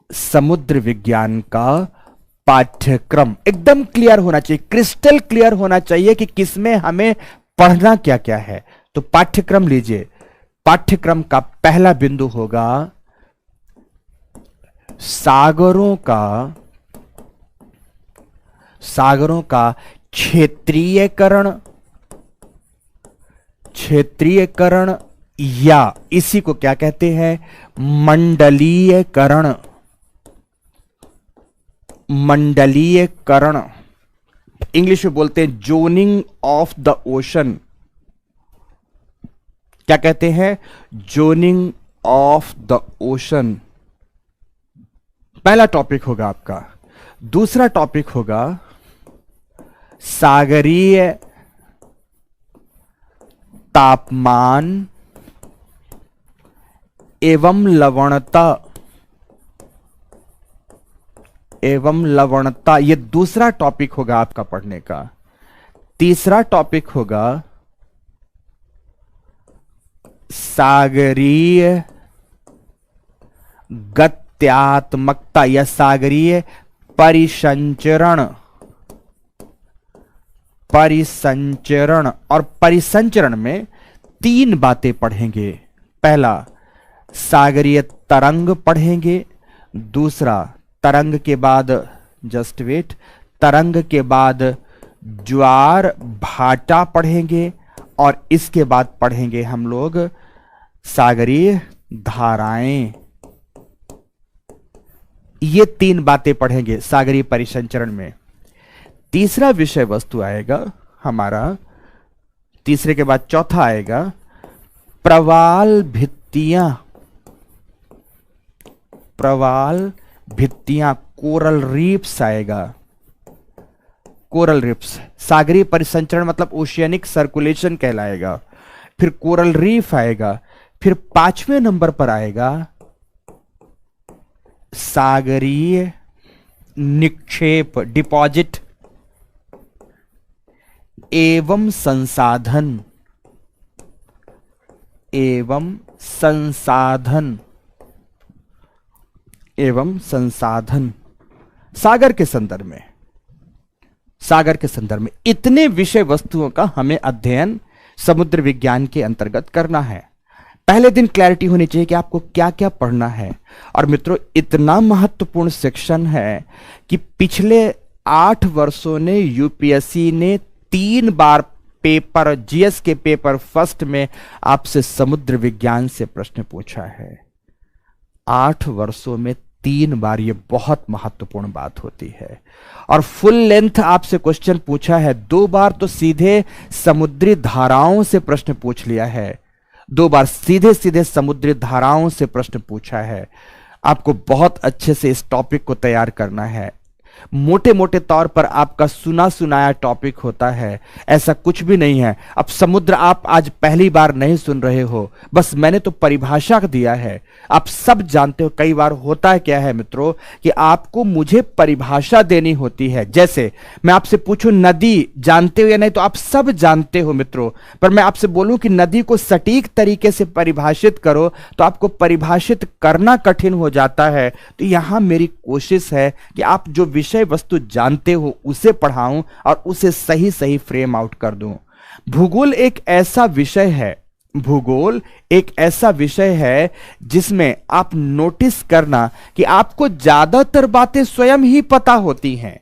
समुद्र विज्ञान का पाठ्यक्रम एकदम क्लियर होना चाहिए, क्रिस्टल क्लियर होना चाहिए कि किसमें हमें पढ़ना क्या क्या है। तो पाठ्यक्रम लीजिए। पाठ्यक्रम का पहला बिंदु होगा सागरों का क्षेत्रीयकरण। क्षेत्रीयकरण या इसी को क्या कहते हैं? मंडलीयकरण। मंडलीयकरण इंग्लिश में बोलते हैं जोनिंग ऑफ द ओशन। क्या कहते हैं? Zoning of the ocean. पहला टॉपिक होगा आपका। दूसरा टॉपिक होगा सागरीय तापमान एवं लवणता। ये दूसरा टॉपिक होगा आपका पढ़ने का। तीसरा टॉपिक होगा सागरीय गत्यात्मकता या सागरीय परिसंचरण। और परिसंचरण में तीन बातें पढ़ेंगे। पहला सागरीय तरंग पढ़ेंगे, दूसरा तरंग के बाद, जस्ट वेट, तरंग के बाद ज्वार भाटा पढ़ेंगे, और इसके बाद पढ़ेंगे हम लोग सागरीय धाराएं। ये तीन बातें पढ़ेंगे सागरीय परिसंचरण में। तीसरा विषय वस्तु आएगा हमारा, तीसरे के बाद चौथा आएगा प्रवाल भित्तियां। प्रवाल भित्तियां, कोरल रीफ्स आएगा। कोरल रीफ्स सागरीय परिसंचरण मतलब ओशियनिक सर्कुलेशन कहलाएगा। फिर कोरल रीफ आएगा। फिर पांचवें नंबर पर आएगा सागरीय निक्षेप, डिपॉजिट एवं संसाधन। सागर के संदर्भ में इतने विषय वस्तुओं का हमें अध्ययन समुद्र विज्ञान के अंतर्गत करना है। पहले दिन क्लैरिटी होनी चाहिए कि आपको क्या क्या पढ़ना है। और मित्रों, इतना महत्वपूर्ण सेक्शन है कि पिछले 8 वर्षों ने यूपीएससी ने 3 बार पेपर, जीएस के पेपर फर्स्ट में आपसे समुद्र विज्ञान से प्रश्न पूछा है। 8 वर्षों में 3 बार, ये बहुत महत्वपूर्ण बात होती है। और फुल लेंथ आपसे क्वेश्चन पूछा है 2 बार, तो सीधे समुद्री धाराओं से प्रश्न पूछ लिया है। 2 बार सीधे सीधे समुद्री धाराओं से प्रश्न पूछा है। आपको बहुत अच्छे से इस टॉपिक को तैयार करना है। मोटे मोटे तौर पर आपका सुना सुनाया टॉपिक होता है, ऐसा कुछ भी नहीं है। अब समुद्र आप आज पहली बार नहीं सुन रहे हो, बस मैंने तो परिभाषा दिया है, आप सब जानते हो। कई बार होता है क्या है मित्रों कि आपको मुझे परिभाषा देनी होती है। जैसे मैं आपसे पूछूं नदी जानते हो या नहीं, तो आप सब जानते हो मित्रों, पर मैं आपसे बोलूं कि नदी को सटीक तरीके से परिभाषित करो तो आपको परिभाषित करना कठिन हो जाता है। तो यहां मेरी कोशिश है कि आप जो विषय वस्तु जानते हो उसे पढ़ाऊं और उसे सही सही फ्रेम आउट कर दूं। भूगोल एक ऐसा विषय है, भूगोल एक ऐसा विषय है जिसमें आप नोटिस करना कि आपको ज्यादातर बातें स्वयं ही पता होती हैं।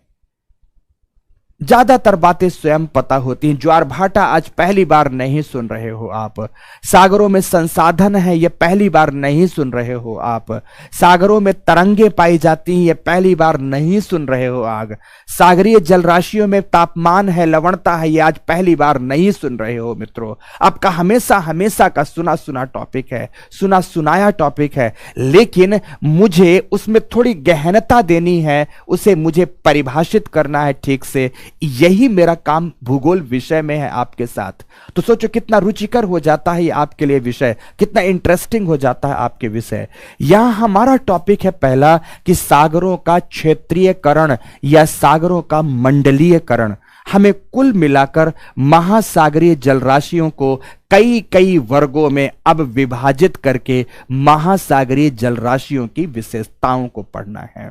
ज्यादातर बातें स्वयं पता होती हैं। ज्वार भाटा आज पहली बार नहीं सुन रहे हो आप। सागरों में संसाधन है, यह पहली बार नहीं सुन रहे हो आप। सागरों में तरंगे पाई जाती हैं, यह पहली बार नहीं सुन रहे हो आग। सागरीय जलराशियों में तापमान है, लवणता है, यह आज पहली बार नहीं सुन रहे हो मित्रों। आपका हमेशा हमेशा का सुना सुना टॉपिक है, सुना सुनाया टॉपिक है, लेकिन मुझे उसमें थोड़ी गहनता देनी है, उसे मुझे परिभाषित करना है ठीक से। यही मेरा काम भूगोल विषय में है आपके साथ। तो सोचो कितना रुचिकर हो जाता है ये आपके लिए विषय, कितना इंटरेस्टिंग हो जाता है आपके विषय। यहां हमारा टॉपिक है पहला कि सागरों का क्षेत्रीयकरण या सागरों का मंडलीयकरण। हमें कुल मिलाकर महासागरीय जलराशियों को कई कई वर्गों में अब विभाजित करके महासागरीय जलराशियों की विशेषताओं को पढ़ना है,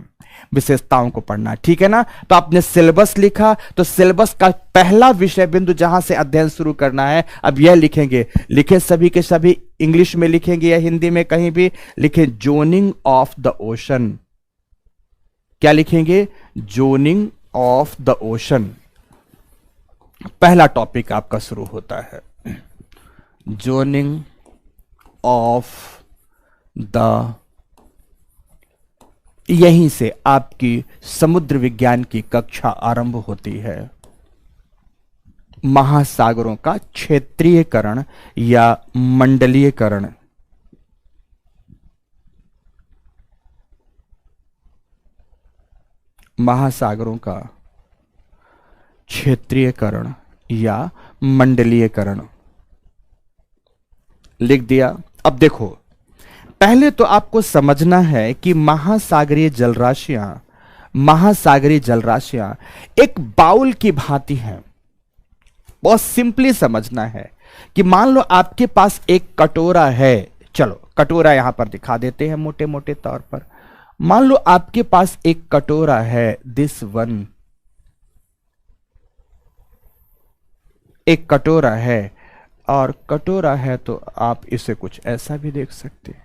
विशेषताओं को पढ़ना, ठीक है ना। तो आपने सिलेबस लिखा, तो सिलेबस का पहला विषय बिंदु जहां से अध्ययन शुरू करना है, अब यह लिखेंगे, लिखे सभी के सभी, इंग्लिश में लिखेंगे या हिंदी में कहीं भी लिखें, जोनिंग ऑफ द ओशन। क्या लिखेंगे? Zoning of the ocean. पहला टॉपिक आपका शुरू होता है, जोनिंग ऑफ द, यहीं से आपकी समुद्र विज्ञान की कक्षा आरंभ होती है। महासागरों का क्षेत्रीयकरण या मंडलीयकरण। महासागरों का क्षेत्रीयकरण या मंडलीयकरण लिख दिया। अब देखो, पहले तो आपको समझना है कि महासागरीय जलराशियां एक बाउल की भांति हैं। बहुत सिंपली समझना है कि मान लो आपके पास एक कटोरा है, चलो कटोरा यहां पर दिखा देते हैं मोटे मोटे तौर पर। मान लो आपके पास एक कटोरा है, दिस वन, एक कटोरा है, और कटोरा है तो आप इसे कुछ ऐसा भी देख सकते हैं।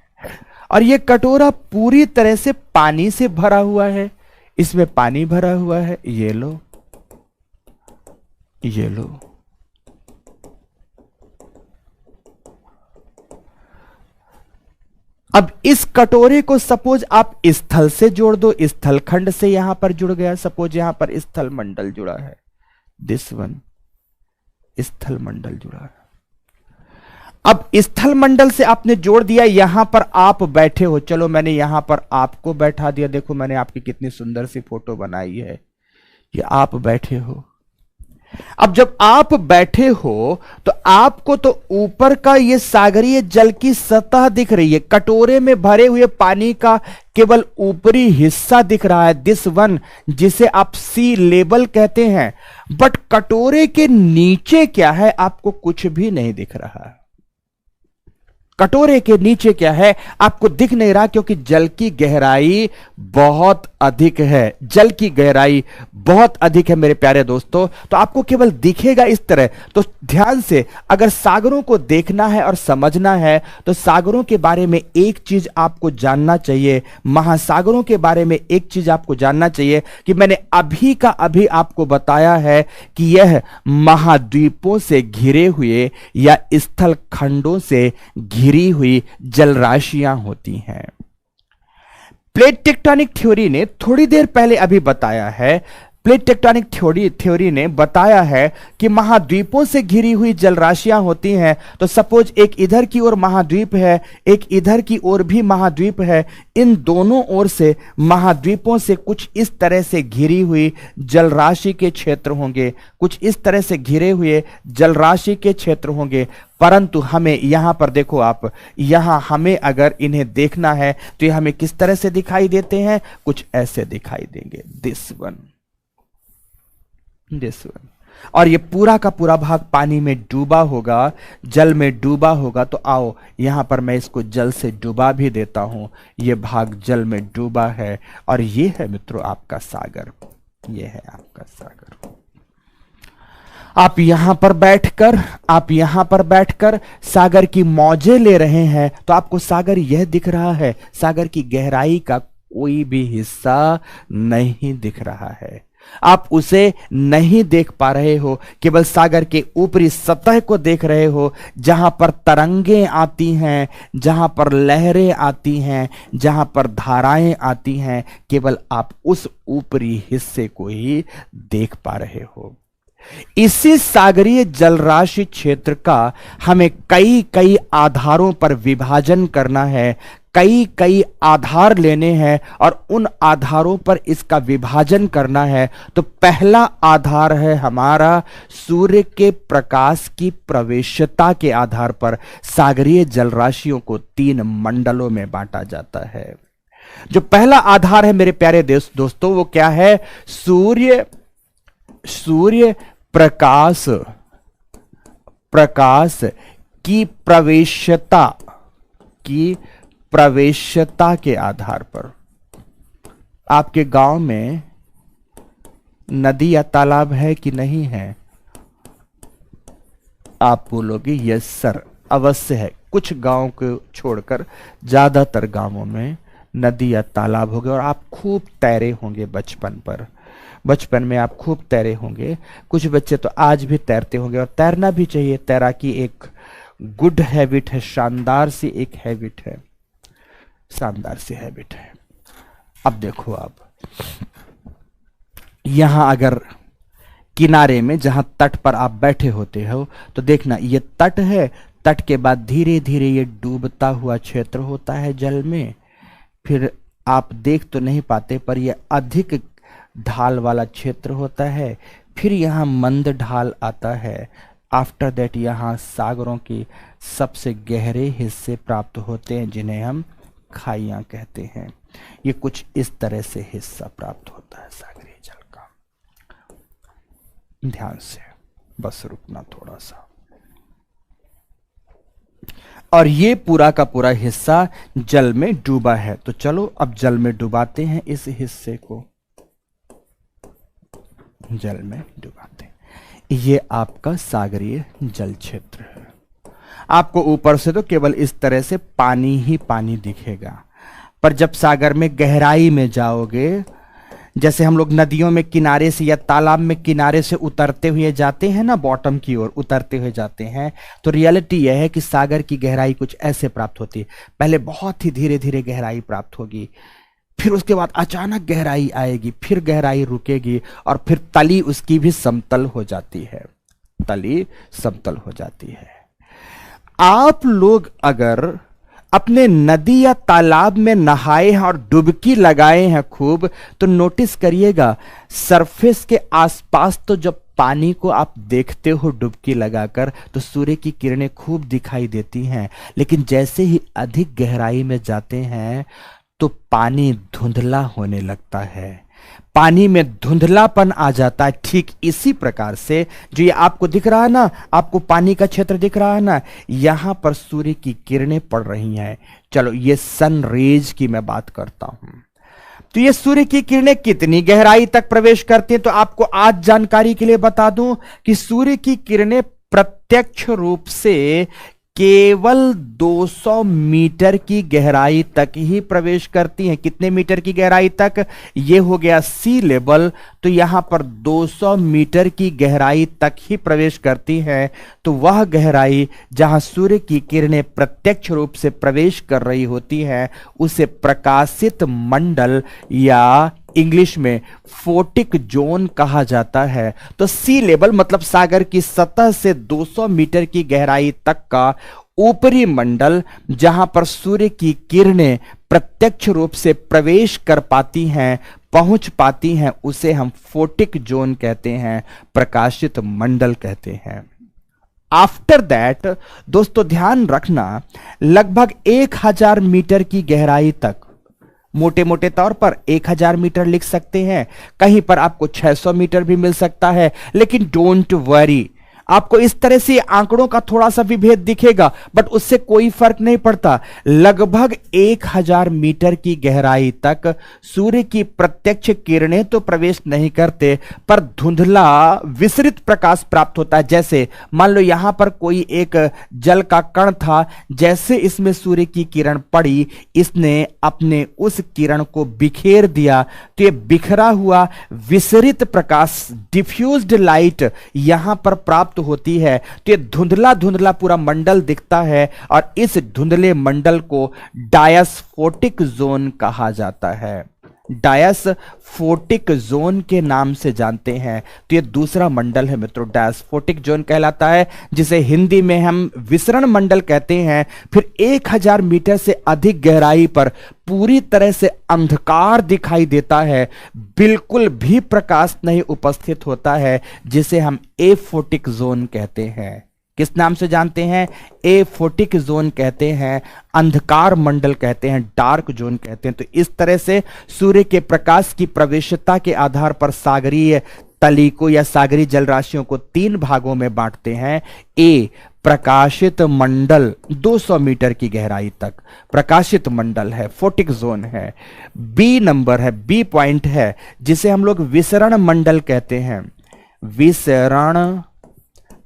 और यह कटोरा पूरी तरह से पानी से भरा हुआ है, इसमें पानी भरा हुआ है, ये लो, ये लो। अब इस कटोरे को सपोज आप स्थल से जोड़ दो, स्थल खंड से यहां पर जुड़ गया, सपोज यहां पर स्थल मंडल जुड़ा है, दिस वन स्थल मंडल जुड़ा है। अब स्थल मंडल से आपने जोड़ दिया, यहां पर आप बैठे हो, चलो मैंने यहां पर आपको बैठा दिया, देखो मैंने आपकी कितनी सुंदर सी फोटो बनाई है, ये आप बैठे हो। अब जब आप बैठे हो तो आपको तो ऊपर का ये सागरीय जल की सतह दिख रही है, कटोरे में भरे हुए पानी का केवल ऊपरी हिस्सा दिख रहा है, दिस वन, जिसे आप सी लेवल कहते हैं। बट कटोरे के नीचे क्या है आपको कुछ भी नहीं दिख रहा। कटोरे के नीचे क्या है आपको दिख नहीं रहा, क्योंकि जल की गहराई बहुत अधिक है, जल की गहराई बहुत अधिक है मेरे प्यारे दोस्तों। तो आपको केवल दिखेगा इस तरह। तो ध्यान से अगर सागरों को देखना है और समझना है तो सागरों के बारे में एक चीज आपको जानना चाहिए, महासागरों के बारे में एक चीज आपको जानना चाहिए कि मैंने अभी का अभी आपको बताया है कि यह महाद्वीपों से घिरे हुए या स्थल खंडों से घिरी हुई जलराशियां होती हैं। प्लेट टेक्टोनिक थ्योरी ने थोड़ी देर पहले अभी बताया है, प्लेट टेक्टोनिक थ्योरी ने बताया है कि महाद्वीपों से घिरी हुई जलराशियां होती हैं। तो सपोज एक इधर की ओर महाद्वीप है, एक इधर की ओर भी महाद्वीप है, इन दोनों ओर से महाद्वीपों से कुछ इस तरह से घिरी हुई जलराशि के क्षेत्र होंगे, कुछ इस तरह से घिरे हुए जलराशि के क्षेत्र होंगे। परंतु हमें यहां पर देखो आप, यहां हमें अगर इन्हें देखना है तो ये हमें किस तरह से दिखाई देते हैं, कुछ ऐसे दिखाई देंगे, दिस वन। और ये पूरा का पूरा भाग पानी में डूबा होगा, जल में डूबा होगा। तो आओ यहां पर मैं इसको जल से डूबा भी देता हूं। ये भाग जल में डूबा है और ये है मित्रों आपका सागर, ये है आपका सागर। आप यहां पर बैठकर सागर की मौजें ले रहे हैं तो आपको सागर यह दिख रहा है, सागर की गहराई का कोई भी हिस्सा नहीं दिख रहा है। आप उसे नहीं देख पा रहे हो, केवल सागर के ऊपरी सतह को देख रहे हो, जहां पर तरंगें आती हैं, जहां पर लहरें आती हैं, जहां पर धाराएं आती हैं, केवल आप उस ऊपरी हिस्से को ही देख पा रहे हो। इसी सागरीय जलराशि क्षेत्र का हमें कई कई आधारों पर विभाजन करना है, कई कई आधार लेने हैं और उन आधारों पर इसका विभाजन करना है। तो पहला आधार है हमारा सूर्य के प्रकाश की प्रवेशता के आधार पर सागरीय जलराशियों को 3 मंडलों में बांटा जाता है। जो पहला आधार है मेरे प्यारे दोस्तों वो क्या है? सूर्य प्रकाश की प्रवेशता के आधार पर। आपके गांव में नदी या तालाब है कि नहीं है? आप बोलोगे यस सर, अवश्य है। कुछ गांव को छोड़कर ज्यादातर गांवों में नदी या तालाब होंगे और आप खूब तैरे होंगे बचपन में आप खूब तैरे होंगे। कुछ बच्चे तो आज भी तैरते होंगे और तैरना भी चाहिए। तैराकी एक गुड हैबिट है, शानदार सी हैबिट है। अब देखो आप यहां अगर किनारे में जहां तट पर आप बैठे होते हो तो देखना ये तट है, तट के बाद धीरे धीरे ये डूबता हुआ क्षेत्र होता है जल में। फिर आप देख तो नहीं पाते पर यह अधिक ढाल वाला क्षेत्र होता है। फिर यहाँ मंद ढाल आता है। आफ्टर दैट यहाँ सागरों के सबसे गहरे हिस्से प्राप्त होते हैं जिन्हें हम खाइयां कहते हैं। ये कुछ इस तरह से हिस्सा प्राप्त होता है सागरीय जल का। ध्यान से बस रुकना थोड़ा सा। और ये पूरा का पूरा हिस्सा जल में डूबा है। तो चलो अब जल में डुबाते हैं इस हिस्से को, जल में डुबाते हैं। ये आपका सागरीय जल क्षेत्र है। आपको ऊपर से तो केवल इस तरह से पानी ही पानी दिखेगा, पर जब सागर में गहराई में जाओगे, जैसे हम लोग नदियों में किनारे से या तालाब में किनारे से उतरते हुए जाते हैं ना, बॉटम की ओर उतरते हुए जाते हैं, तो रियलिटी यह है कि सागर की गहराई कुछ ऐसे प्राप्त होती है। पहले बहुत ही धीरे धीरे गहराई प्राप्त होगी, फिर उसके बाद अचानक गहराई आएगी, फिर गहराई रुकेगी और फिर तली उसकी भी समतल हो जाती है। तली समतल हो जाती है। आप लोग अगर अपने नदी या तालाब में नहाए हैं और डुबकी लगाए हैं खूब, तो नोटिस करिएगा सरफेस के आसपास तो जब पानी को आप देखते हो डुबकी लगाकर तो सूर्य की किरणें खूब दिखाई देती हैं, लेकिन जैसे ही अधिक गहराई में जाते हैं तो पानी धुंधला होने लगता है, पानी में धुंधलापन आ जाता है। ठीक इसी प्रकार से जो ये आपको दिख रहा है ना, आपको पानी का क्षेत्र दिख रहा है ना, यहां पर सूर्य की किरणें पड़ रही हैं। चलो ये सन रेज की मैं बात करता हूं। तो ये सूर्य की किरणें कितनी गहराई तक प्रवेश करती हैं, तो आपको आज जानकारी के लिए बता दूं कि सूर्य की किरणें प्रत्यक्ष रूप से केवल 200 मीटर की गहराई तक ही प्रवेश करती हैं। कितने मीटर की गहराई तक? ये हो गया सी लेवल, तो यहां पर 200 मीटर की गहराई तक ही प्रवेश करती हैं। तो वह गहराई जहां सूर्य की किरणें प्रत्यक्ष रूप से प्रवेश कर रही होती हैं उसे प्रकाशित मंडल या इंग्लिश में फोटिक जोन कहा जाता है। तो सी लेवल मतलब सागर की सतह से 200 मीटर की गहराई तक का ऊपरी मंडल जहां पर सूर्य की किरणें प्रत्यक्ष रूप से प्रवेश कर पाती हैं, पहुंच पाती हैं, उसे हम फोटिक जोन कहते हैं, प्रकाशित मंडल कहते हैं। आफ्टर दैट दोस्तों ध्यान रखना, लगभग 1000 मीटर की गहराई तक, मोटे मोटे तौर पर 1000 मीटर लिख सकते हैं, कहीं पर आपको 600 मीटर भी मिल सकता है, लेकिन डोंट वरी, आपको इस तरह से आंकड़ों का थोड़ा सा विभेद दिखेगा, बट उससे कोई फर्क नहीं पड़ता। लगभग 1000 मीटर की गहराई तक सूर्य की प्रत्यक्ष किरणें तो प्रवेश नहीं करते, पर धुंधला विसरित प्रकाश प्राप्त होता है। जैसे मान लो यहां पर कोई एक जल का कण था, जैसे इसमें सूर्य की किरण पड़ी, इसने अपने उस किरण को बिखेर दिया, तो ये बिखरा हुआ विसरित प्रकाश, डिफ्यूज्ड लाइट यहां पर प्राप्त होती है। तो ये धुंधला धुंधला पूरा मंडल दिखता है, और इस धुंधले मंडल को डायस्फोटिक जोन कहा जाता है। डायस्फोटिक जोन के नाम से जानते हैं। तो ये दूसरा मंडल है मित्रों, डायस्फोटिक जोन कहलाता है, जिसे हिंदी में हम विसरण मंडल कहते हैं। फिर 1000 मीटर से अधिक गहराई पर पूरी तरह से अंधकार दिखाई देता है, बिल्कुल भी प्रकाश नहीं उपस्थित होता है, जिसे हम एफोटिक जोन कहते हैं। किस नाम से जानते हैं? एफोटिक जोन कहते हैं, अंधकार मंडल कहते हैं, डार्क जोन कहते हैं। तो इस तरह से सूर्य के प्रकाश की प्रवेशता के आधार पर सागरीय तलिकों या सागरीय जलराशियों को 3 भागों में बांटते हैं। ए प्रकाशित मंडल 200 मीटर की गहराई तक प्रकाशित मंडल है, फोटिक जोन है। बी नंबर है, बी पॉइंट है, जिसे हम लोग विसरण मंडल कहते हैं। विसरण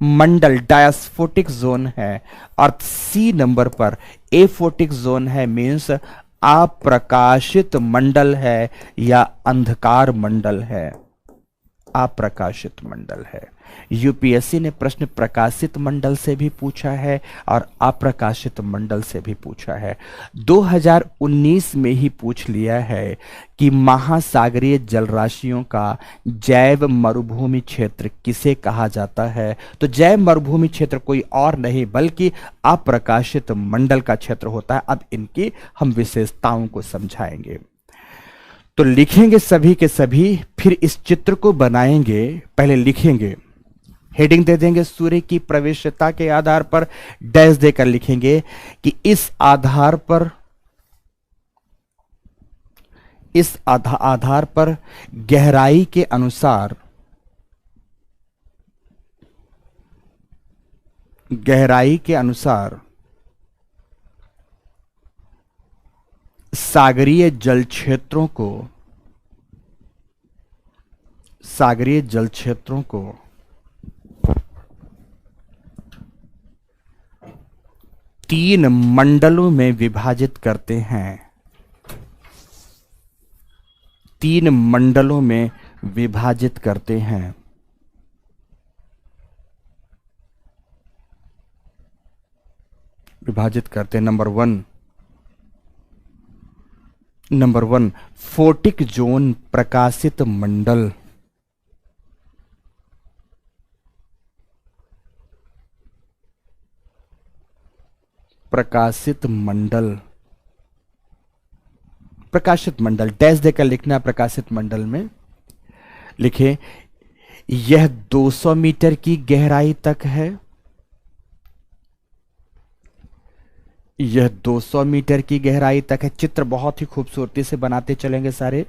मंडल डायस्फोटिक जोन है। और सी नंबर पर एफोटिक जोन है, मींस अप्रकाशित मंडल है या अंधकार मंडल है, अप्रकाशित मंडल है। यूपीएससी ने प्रश्न प्रकाशित मंडल से भी पूछा है और अप्रकाशित मंडल से भी पूछा है। 2019 में ही पूछ लिया है कि महासागरीय जलराशियों का जैव मरुभूमि क्षेत्र किसे कहा जाता है। तो जैव मरुभूमि क्षेत्र कोई और नहीं बल्कि अप्रकाशित मंडल का क्षेत्र होता है। अब इनकी हम विशेषताओं को समझाएंगे। तो लिखेंगे सभी के सभी, फिर इस चित्र को बनाएंगे। पहले लिखेंगे, हेडिंग दे देंगे सूर्य की प्रवेशता के आधार पर, डैश देकर लिखेंगे कि इस आधार पर गहराई के अनुसार सागरीय जल क्षेत्रों को 3 मंडलों में विभाजित करते हैं। 3 मंडलों में विभाजित करते हैं। नंबर वन फोटिक जोन प्रकाशित मंडल। प्रकाशित मंडल डैश देकर लिखना। प्रकाशित मंडल में लिखे यह 200 मीटर की गहराई तक है। यह 200 मीटर की गहराई तक है। चित्र बहुत ही खूबसूरती से बनाते चलेंगे सारे।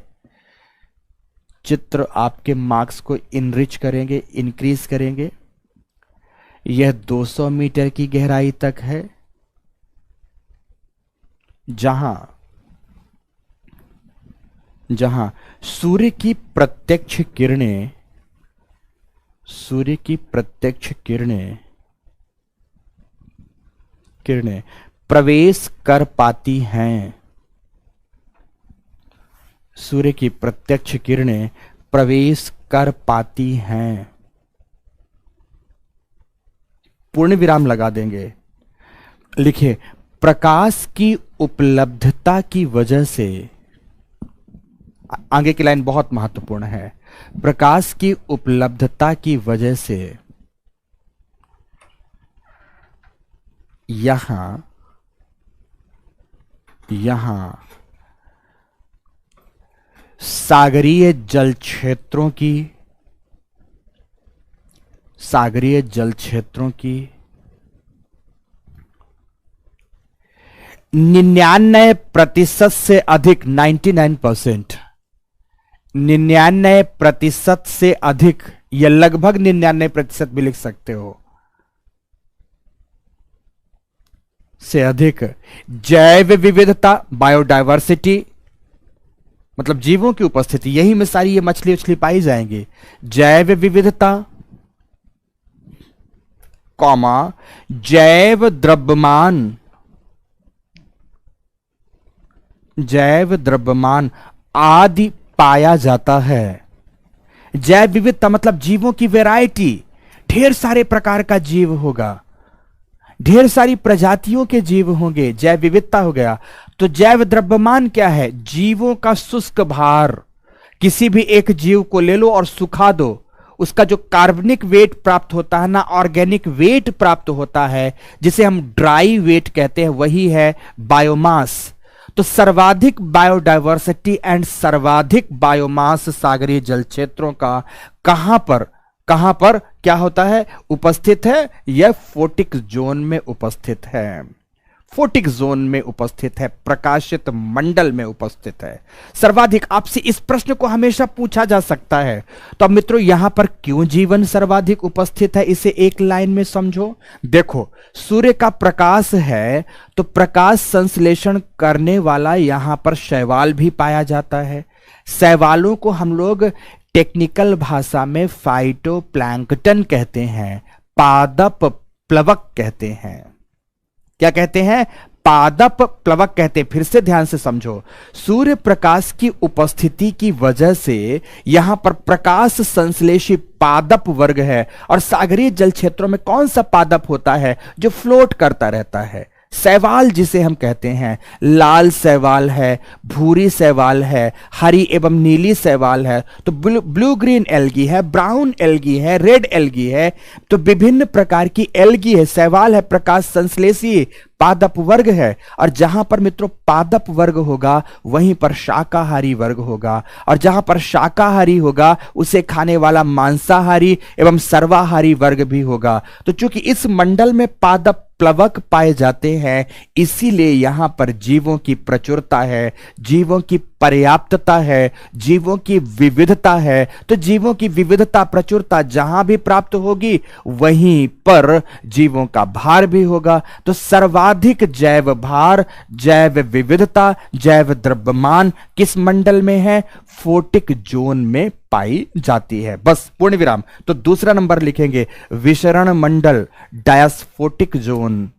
चित्र आपके मार्क्स को इनरिच करेंगे, इंक्रीज करेंगे। यह 200 मीटर की गहराई तक है, जहां सूर्य की प्रत्यक्ष किरणें किरणें प्रवेश कर पाती हैं। सूर्य की प्रत्यक्ष किरणें प्रवेश कर पाती हैं। पूर्ण विराम लगा देंगे। लिखिए, प्रकाश की उपलब्धता की वजह से, आगे की लाइन बहुत महत्वपूर्ण है, प्रकाश की उपलब्धता की वजह से यहां सागरीय जल क्षेत्रों की 99% से अधिक, 99% से अधिक, या लगभग 99% भी लिख सकते हो, से अधिक जैव विविधता, बायोडायवर्सिटी, मतलब जीवों की उपस्थिति, यही में सारी ये मछली उछली पाई जाएंगी। जैव विविधता, कॉमा, जैव द्रव्यमान आदि पाया जाता है। जैव विविधता मतलब जीवों की वैरायटी, ढेर सारे प्रकार का जीव होगा, ढेर सारी प्रजातियों के जीव होंगे, जैव विविधता हो गया। तो जैव द्रव्यमान क्या है? जीवों का शुष्क भार। किसी भी एक जीव को ले लो और सुखा दो, उसका जो कार्बनिक वेट प्राप्त होता है ना, ऑर्गेनिक वेट प्राप्त होता है, जिसे हम ड्राई वेट कहते हैं, वही है बायोमास। तो सर्वाधिक बायोडायवर्सिटी एंड सर्वाधिक बायोमास सागरीय जल क्षेत्रों का कहां पर क्या होता है? उपस्थित है। यह फोटिक जोन में उपस्थित है, फोटिक जोन में उपस्थित है, प्रकाशित मंडल में उपस्थित है सर्वाधिक। आपसे इस प्रश्न को हमेशा पूछा जा सकता है। तो अब मित्रों, यहां पर क्यों जीवन सर्वाधिक उपस्थित है, इसे एक लाइन में समझो। देखो, सूर्य का प्रकाश है तो प्रकाश संश्लेषण करने वाला यहां पर शैवाल भी पाया जाता है। शैवालों को हम लोग टेक्निकल भाषा में फाइटोप्लैंक्टन कहते हैं, पादप प्लवक कहते हैं। क्या कहते हैं? पादप प्लवक कहते हैं। फिर से ध्यान से समझो, सूर्य प्रकाश की उपस्थिति की वजह से यहां पर प्रकाश संश्लेषी पादप वर्ग है। और सागरीय जल क्षेत्रों में कौन सा पादप होता है जो फ्लोट करता रहता है? शैवाल, जिसे हम कहते हैं। लाल शैवाल है, भूरी शैवाल है, हरी एवं नीली शैवाल है, तो ब्लू ग्रीन एल्गी है, ब्राउन एल्गी है, रेड एल्गी है। तो विभिन्न प्रकार की एल्गी है, शैवाल है, प्रकाश संश्लेषी पादप वर्ग है। और जहां पर मित्रों पादप वर्ग होगा वहीं पर शाकाहारी वर्ग होगा, और जहां पर शाकाहारी होगा उसे खाने वाला मांसाहारी एवं सर्वाहारी वर्ग भी होगा। तो चूंकि इस मंडल में पादप प्लवक पाए जाते हैं, इसीलिए यहां पर जीवों की प्रचुरता है, जीवों की पर्याप्तता है, जीवों की विविधता है। तो जीवों की विविधता, प्रचुरता जहां भी प्राप्त होगी वहीं पर जीवों का भार भी होगा। तो सर्वाधिक जैव भार, जैव विविधता, जैव द्रव्यमान किस मंडल में है? फोटिक जोन में पाई जाती है। बस, पूर्ण विराम। तो दूसरा नंबर लिखेंगे विशरण मंडल, डायस्फोटिक जोन,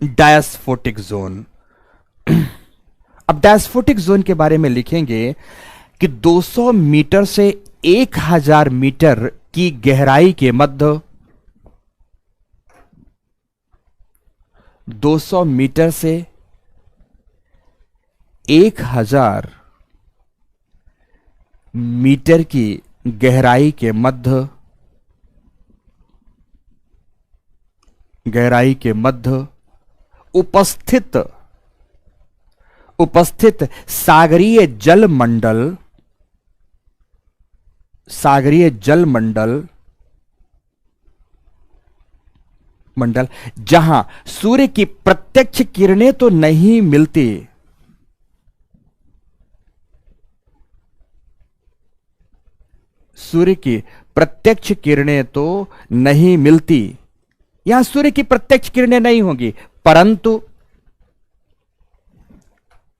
डायस्फोटिक जोन। अब डायस्फोटिक जोन के बारे में लिखेंगे कि 200 मीटर से 1000 मीटर की गहराई के मध्य, 200 मीटर से 1000 मीटर की गहराई के मध्य, उपस्थित सागरीय जल मंडल जहां सूर्य की प्रत्यक्ष किरणें तो नहीं मिलती, सूर्य की प्रत्यक्ष किरणें तो नहीं मिलती, यहां सूर्य की प्रत्यक्ष किरणें नहीं होंगी,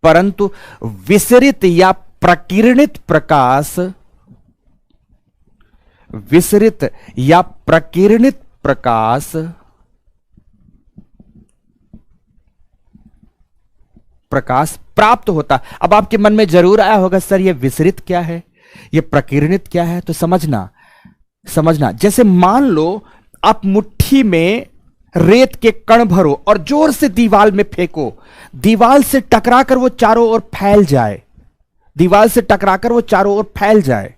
परंतु विसरित या प्रकीर्णित प्रकाश प्रकाश प्राप्त होता। अब आपके मन में जरूर आया होगा सर ये विसरित क्या है, ये प्रकीर्णित क्या है। तो समझना जैसे मान लो आप मुट्ठी में रेत के कण भरो और जोर से दीवार में फेंको, दीवार से टकराकर वो चारों ओर फैल जाए, दीवार से टकराकर वो चारों ओर फैल जाए,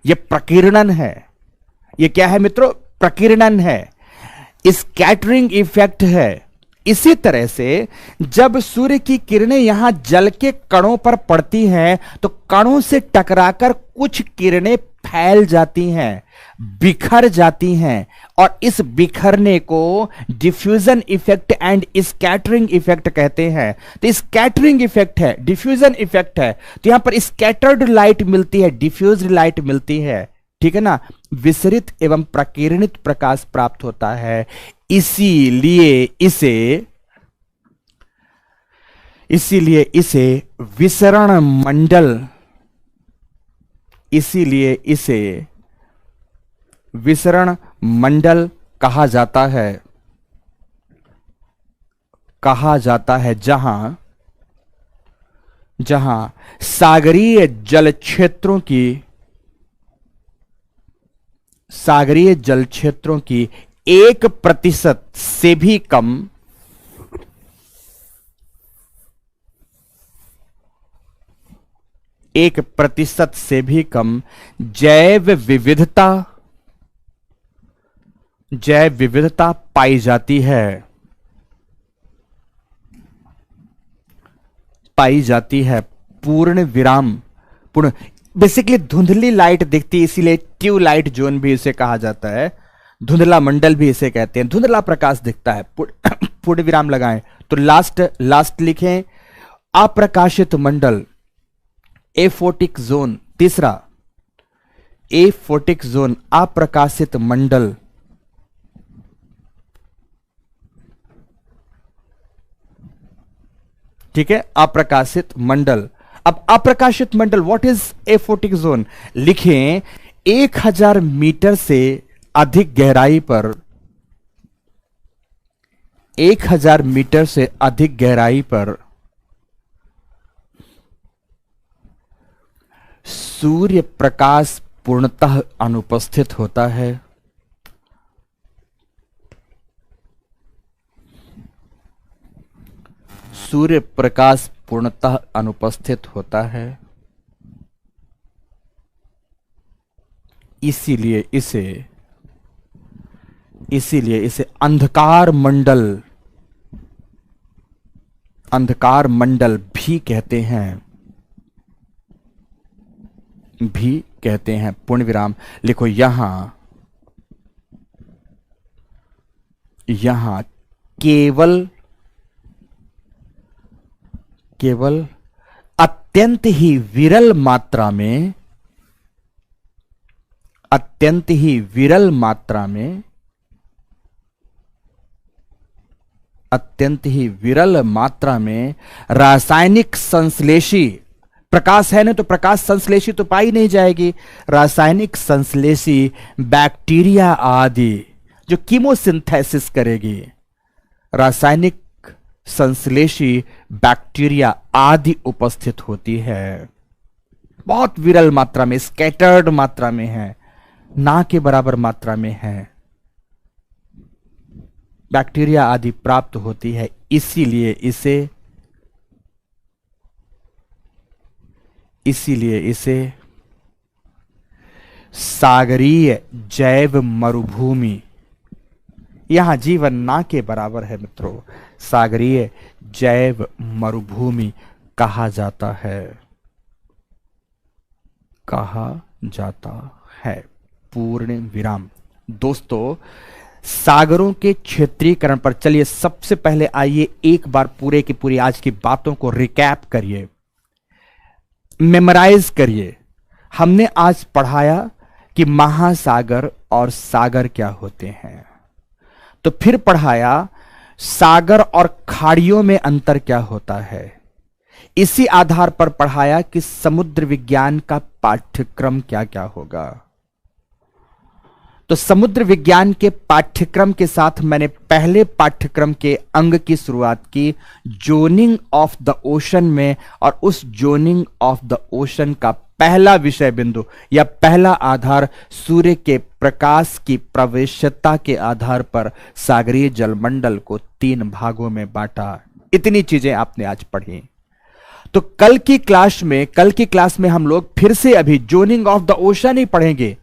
ये प्रकीर्णन है। ये क्या है मित्रों? प्रकीर्णन है, स्कैटरिंग इफेक्ट है। इसी तरह से जब सूर्य की किरणें यहां जल के कणों पर पड़ती हैं तो कणों से टकराकर कुछ किरणें फैल जाती हैं, बिखर जाती हैं, और इस बिखरने को diffusion effect and scattering effect कहते हैं। तो स्कैटरिंग इफेक्ट है, डिफ्यूजन इफेक्ट है, तो यहां पर स्कैटर्ड लाइट मिलती है, डिफ्यूज्ड लाइट मिलती है, ठीक है ना। विसरित एवं प्रकीर्णित प्रकाश प्राप्त होता है। इसीलिए इसे विसरण मंडल, इसीलिए इसे विसरण मंडल कहा जाता है, जहां सागरीय जल क्षेत्रों की 1% से भी कम जैव विविधता पाई जाती है। पूर्ण बेसिकली धुंधली लाइट दिखती है, इसीलिए ट्यू लाइट जोन भी इसे कहा जाता है, धुंधला मंडल भी इसे कहते हैं। धुंधला प्रकाश दिखता है, पूर्ण विराम लगाएं तो लास्ट लिखें अप्रकाशित मंडल, एफोटिक जोन। तीसरा एफोटिक जोन, अप्रकाशित मंडल। ठीक है, अप्रकाशित मंडल। अब अप्रकाशित मंडल, व्हाट इज एफोटिक जोन? लिखें 1000 मीटर से अधिक गहराई पर, 1000 मीटर से अधिक गहराई पर सूर्य प्रकाश पूर्णतः अनुपस्थित होता है। सूर्य प्रकाश पूर्णतः अनुपस्थित होता है, इसीलिए इसे अंधकार मंडल भी कहते हैं। पूर्ण विराम लिखो। यहां केवल अत्यंत ही विरल मात्रा में रासायनिक संश्लेषी प्रकाश है ना, तो प्रकाश संश्लेषी तो पाई नहीं जाएगी। रासायनिक संश्लेषी बैक्टीरिया आदि जो कीमोसिंथेसिस करेगी, रासायनिक संश्लेषी बैक्टीरिया आदि उपस्थित होती है। बहुत विरल मात्रा में, स्कैटर्ड मात्रा में है, ना के बराबर मात्रा में है, बैक्टीरिया आदि प्राप्त होती है। इसीलिए इसे सागरीय जैव मरुभूमि, यहां जीवन ना के बराबर है मित्रों, सागरीय जैव मरुभूमि कहा जाता है। पूर्ण विराम। दोस्तों, सागरों के क्षेत्रीकरण पर चलिए सबसे पहले आइए एक बार पूरे की पूरी आज की बातों को रिकैप करिए, मेमोराइज करिए। हमने आज पढ़ाया कि महासागर और सागर क्या होते हैं, तो फिर पढ़ाया सागर और खाड़ियों में अंतर क्या होता है। इसी आधार पर पढ़ाया कि समुद्र विज्ञान का पाठ्यक्रम क्या क्या होगा। तो तो समुद्र विज्ञान के पाठ्यक्रम के साथ मैंने पहले पाठ्यक्रम के अंग की शुरुआत की जोनिंग ऑफ द ओशन में, और उस जोनिंग ऑफ द ओशन का पहला विषय बिंदु या पहला आधार सूर्य के प्रकाश की प्रवेशता के आधार पर सागरीय जलमंडल को 3 भागों में बांटा। इतनी चीजें आपने आज पढ़ी। तो कल की क्लास में हम लोग फिर से अभी जोनिंग ऑफ द ओशन ही पढ़ेंगे,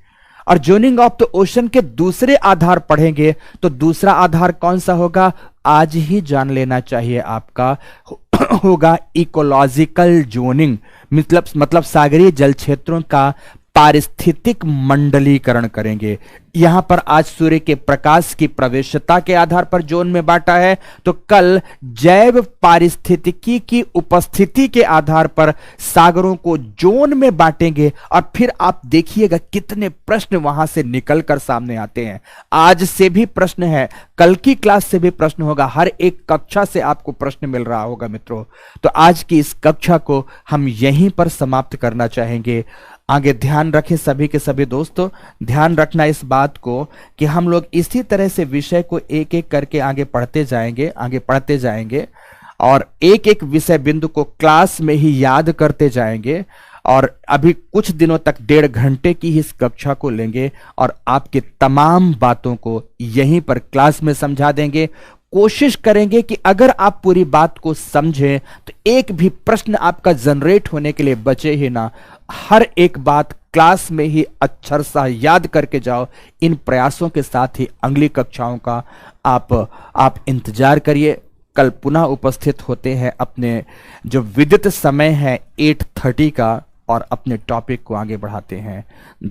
और जोनिंग ऑफ द ओशन के दूसरे आधार पढ़ेंगे। तो दूसरा आधार कौन सा होगा, आज ही जान लेना चाहिए आपका, होगा इकोलॉजिकल जोनिंग, मतलब सागरीय जल क्षेत्रों का पारिस्थितिक मंडलीकरण करेंगे। यहां पर आज सूर्य के प्रकाश की प्रवेशता के आधार पर जोन में बांटा है, तो कल जैव पारिस्थितिकी की उपस्थिति के आधार पर सागरों को जोन में बांटेंगे। और फिर आप देखिएगा कितने प्रश्न वहां से निकलकर सामने आते हैं। आज से भी प्रश्न है, कल की क्लास से भी प्रश्न होगा, हर एक कक्षा से आपको प्रश्न मिल रहा होगा मित्रों। तो आज की इस कक्षा को हम यहीं पर समाप्त करना चाहेंगे। आगे ध्यान रखें सभी के सभी दोस्तों, ध्यान रखना इस बात को कि हम लोग इसी तरह से विषय को एक एक करके आगे पढ़ते जाएंगे और एक एक विषय बिंदु को क्लास में ही याद करते जाएंगे। और अभी कुछ दिनों तक 1.5 घंटे की ही इस कक्षा को लेंगे और आपके तमाम बातों को यहीं पर क्लास में समझा देंगे। कोशिश करेंगे कि अगर आप पूरी बात को समझें तो एक भी प्रश्न आपका जनरेट होने के लिए बचे ही ना। हर एक बात क्लास में ही अक्षर सा याद करके जाओ। इन प्रयासों के साथ ही अगली कक्षाओं का आप इंतजार करिए। कल पुनः उपस्थित होते हैं अपने जो विदित समय है 8:30 का, और अपने टॉपिक को आगे बढ़ाते हैं।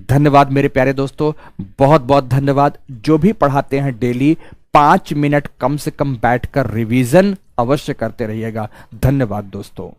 धन्यवाद मेरे प्यारे दोस्तों, बहुत बहुत धन्यवाद। जो भी पढ़ाते हैं डेली 5 मिनट कम से कम बैठकर रिवीजन अवश्य करते रहिएगा। धन्यवाद दोस्तों।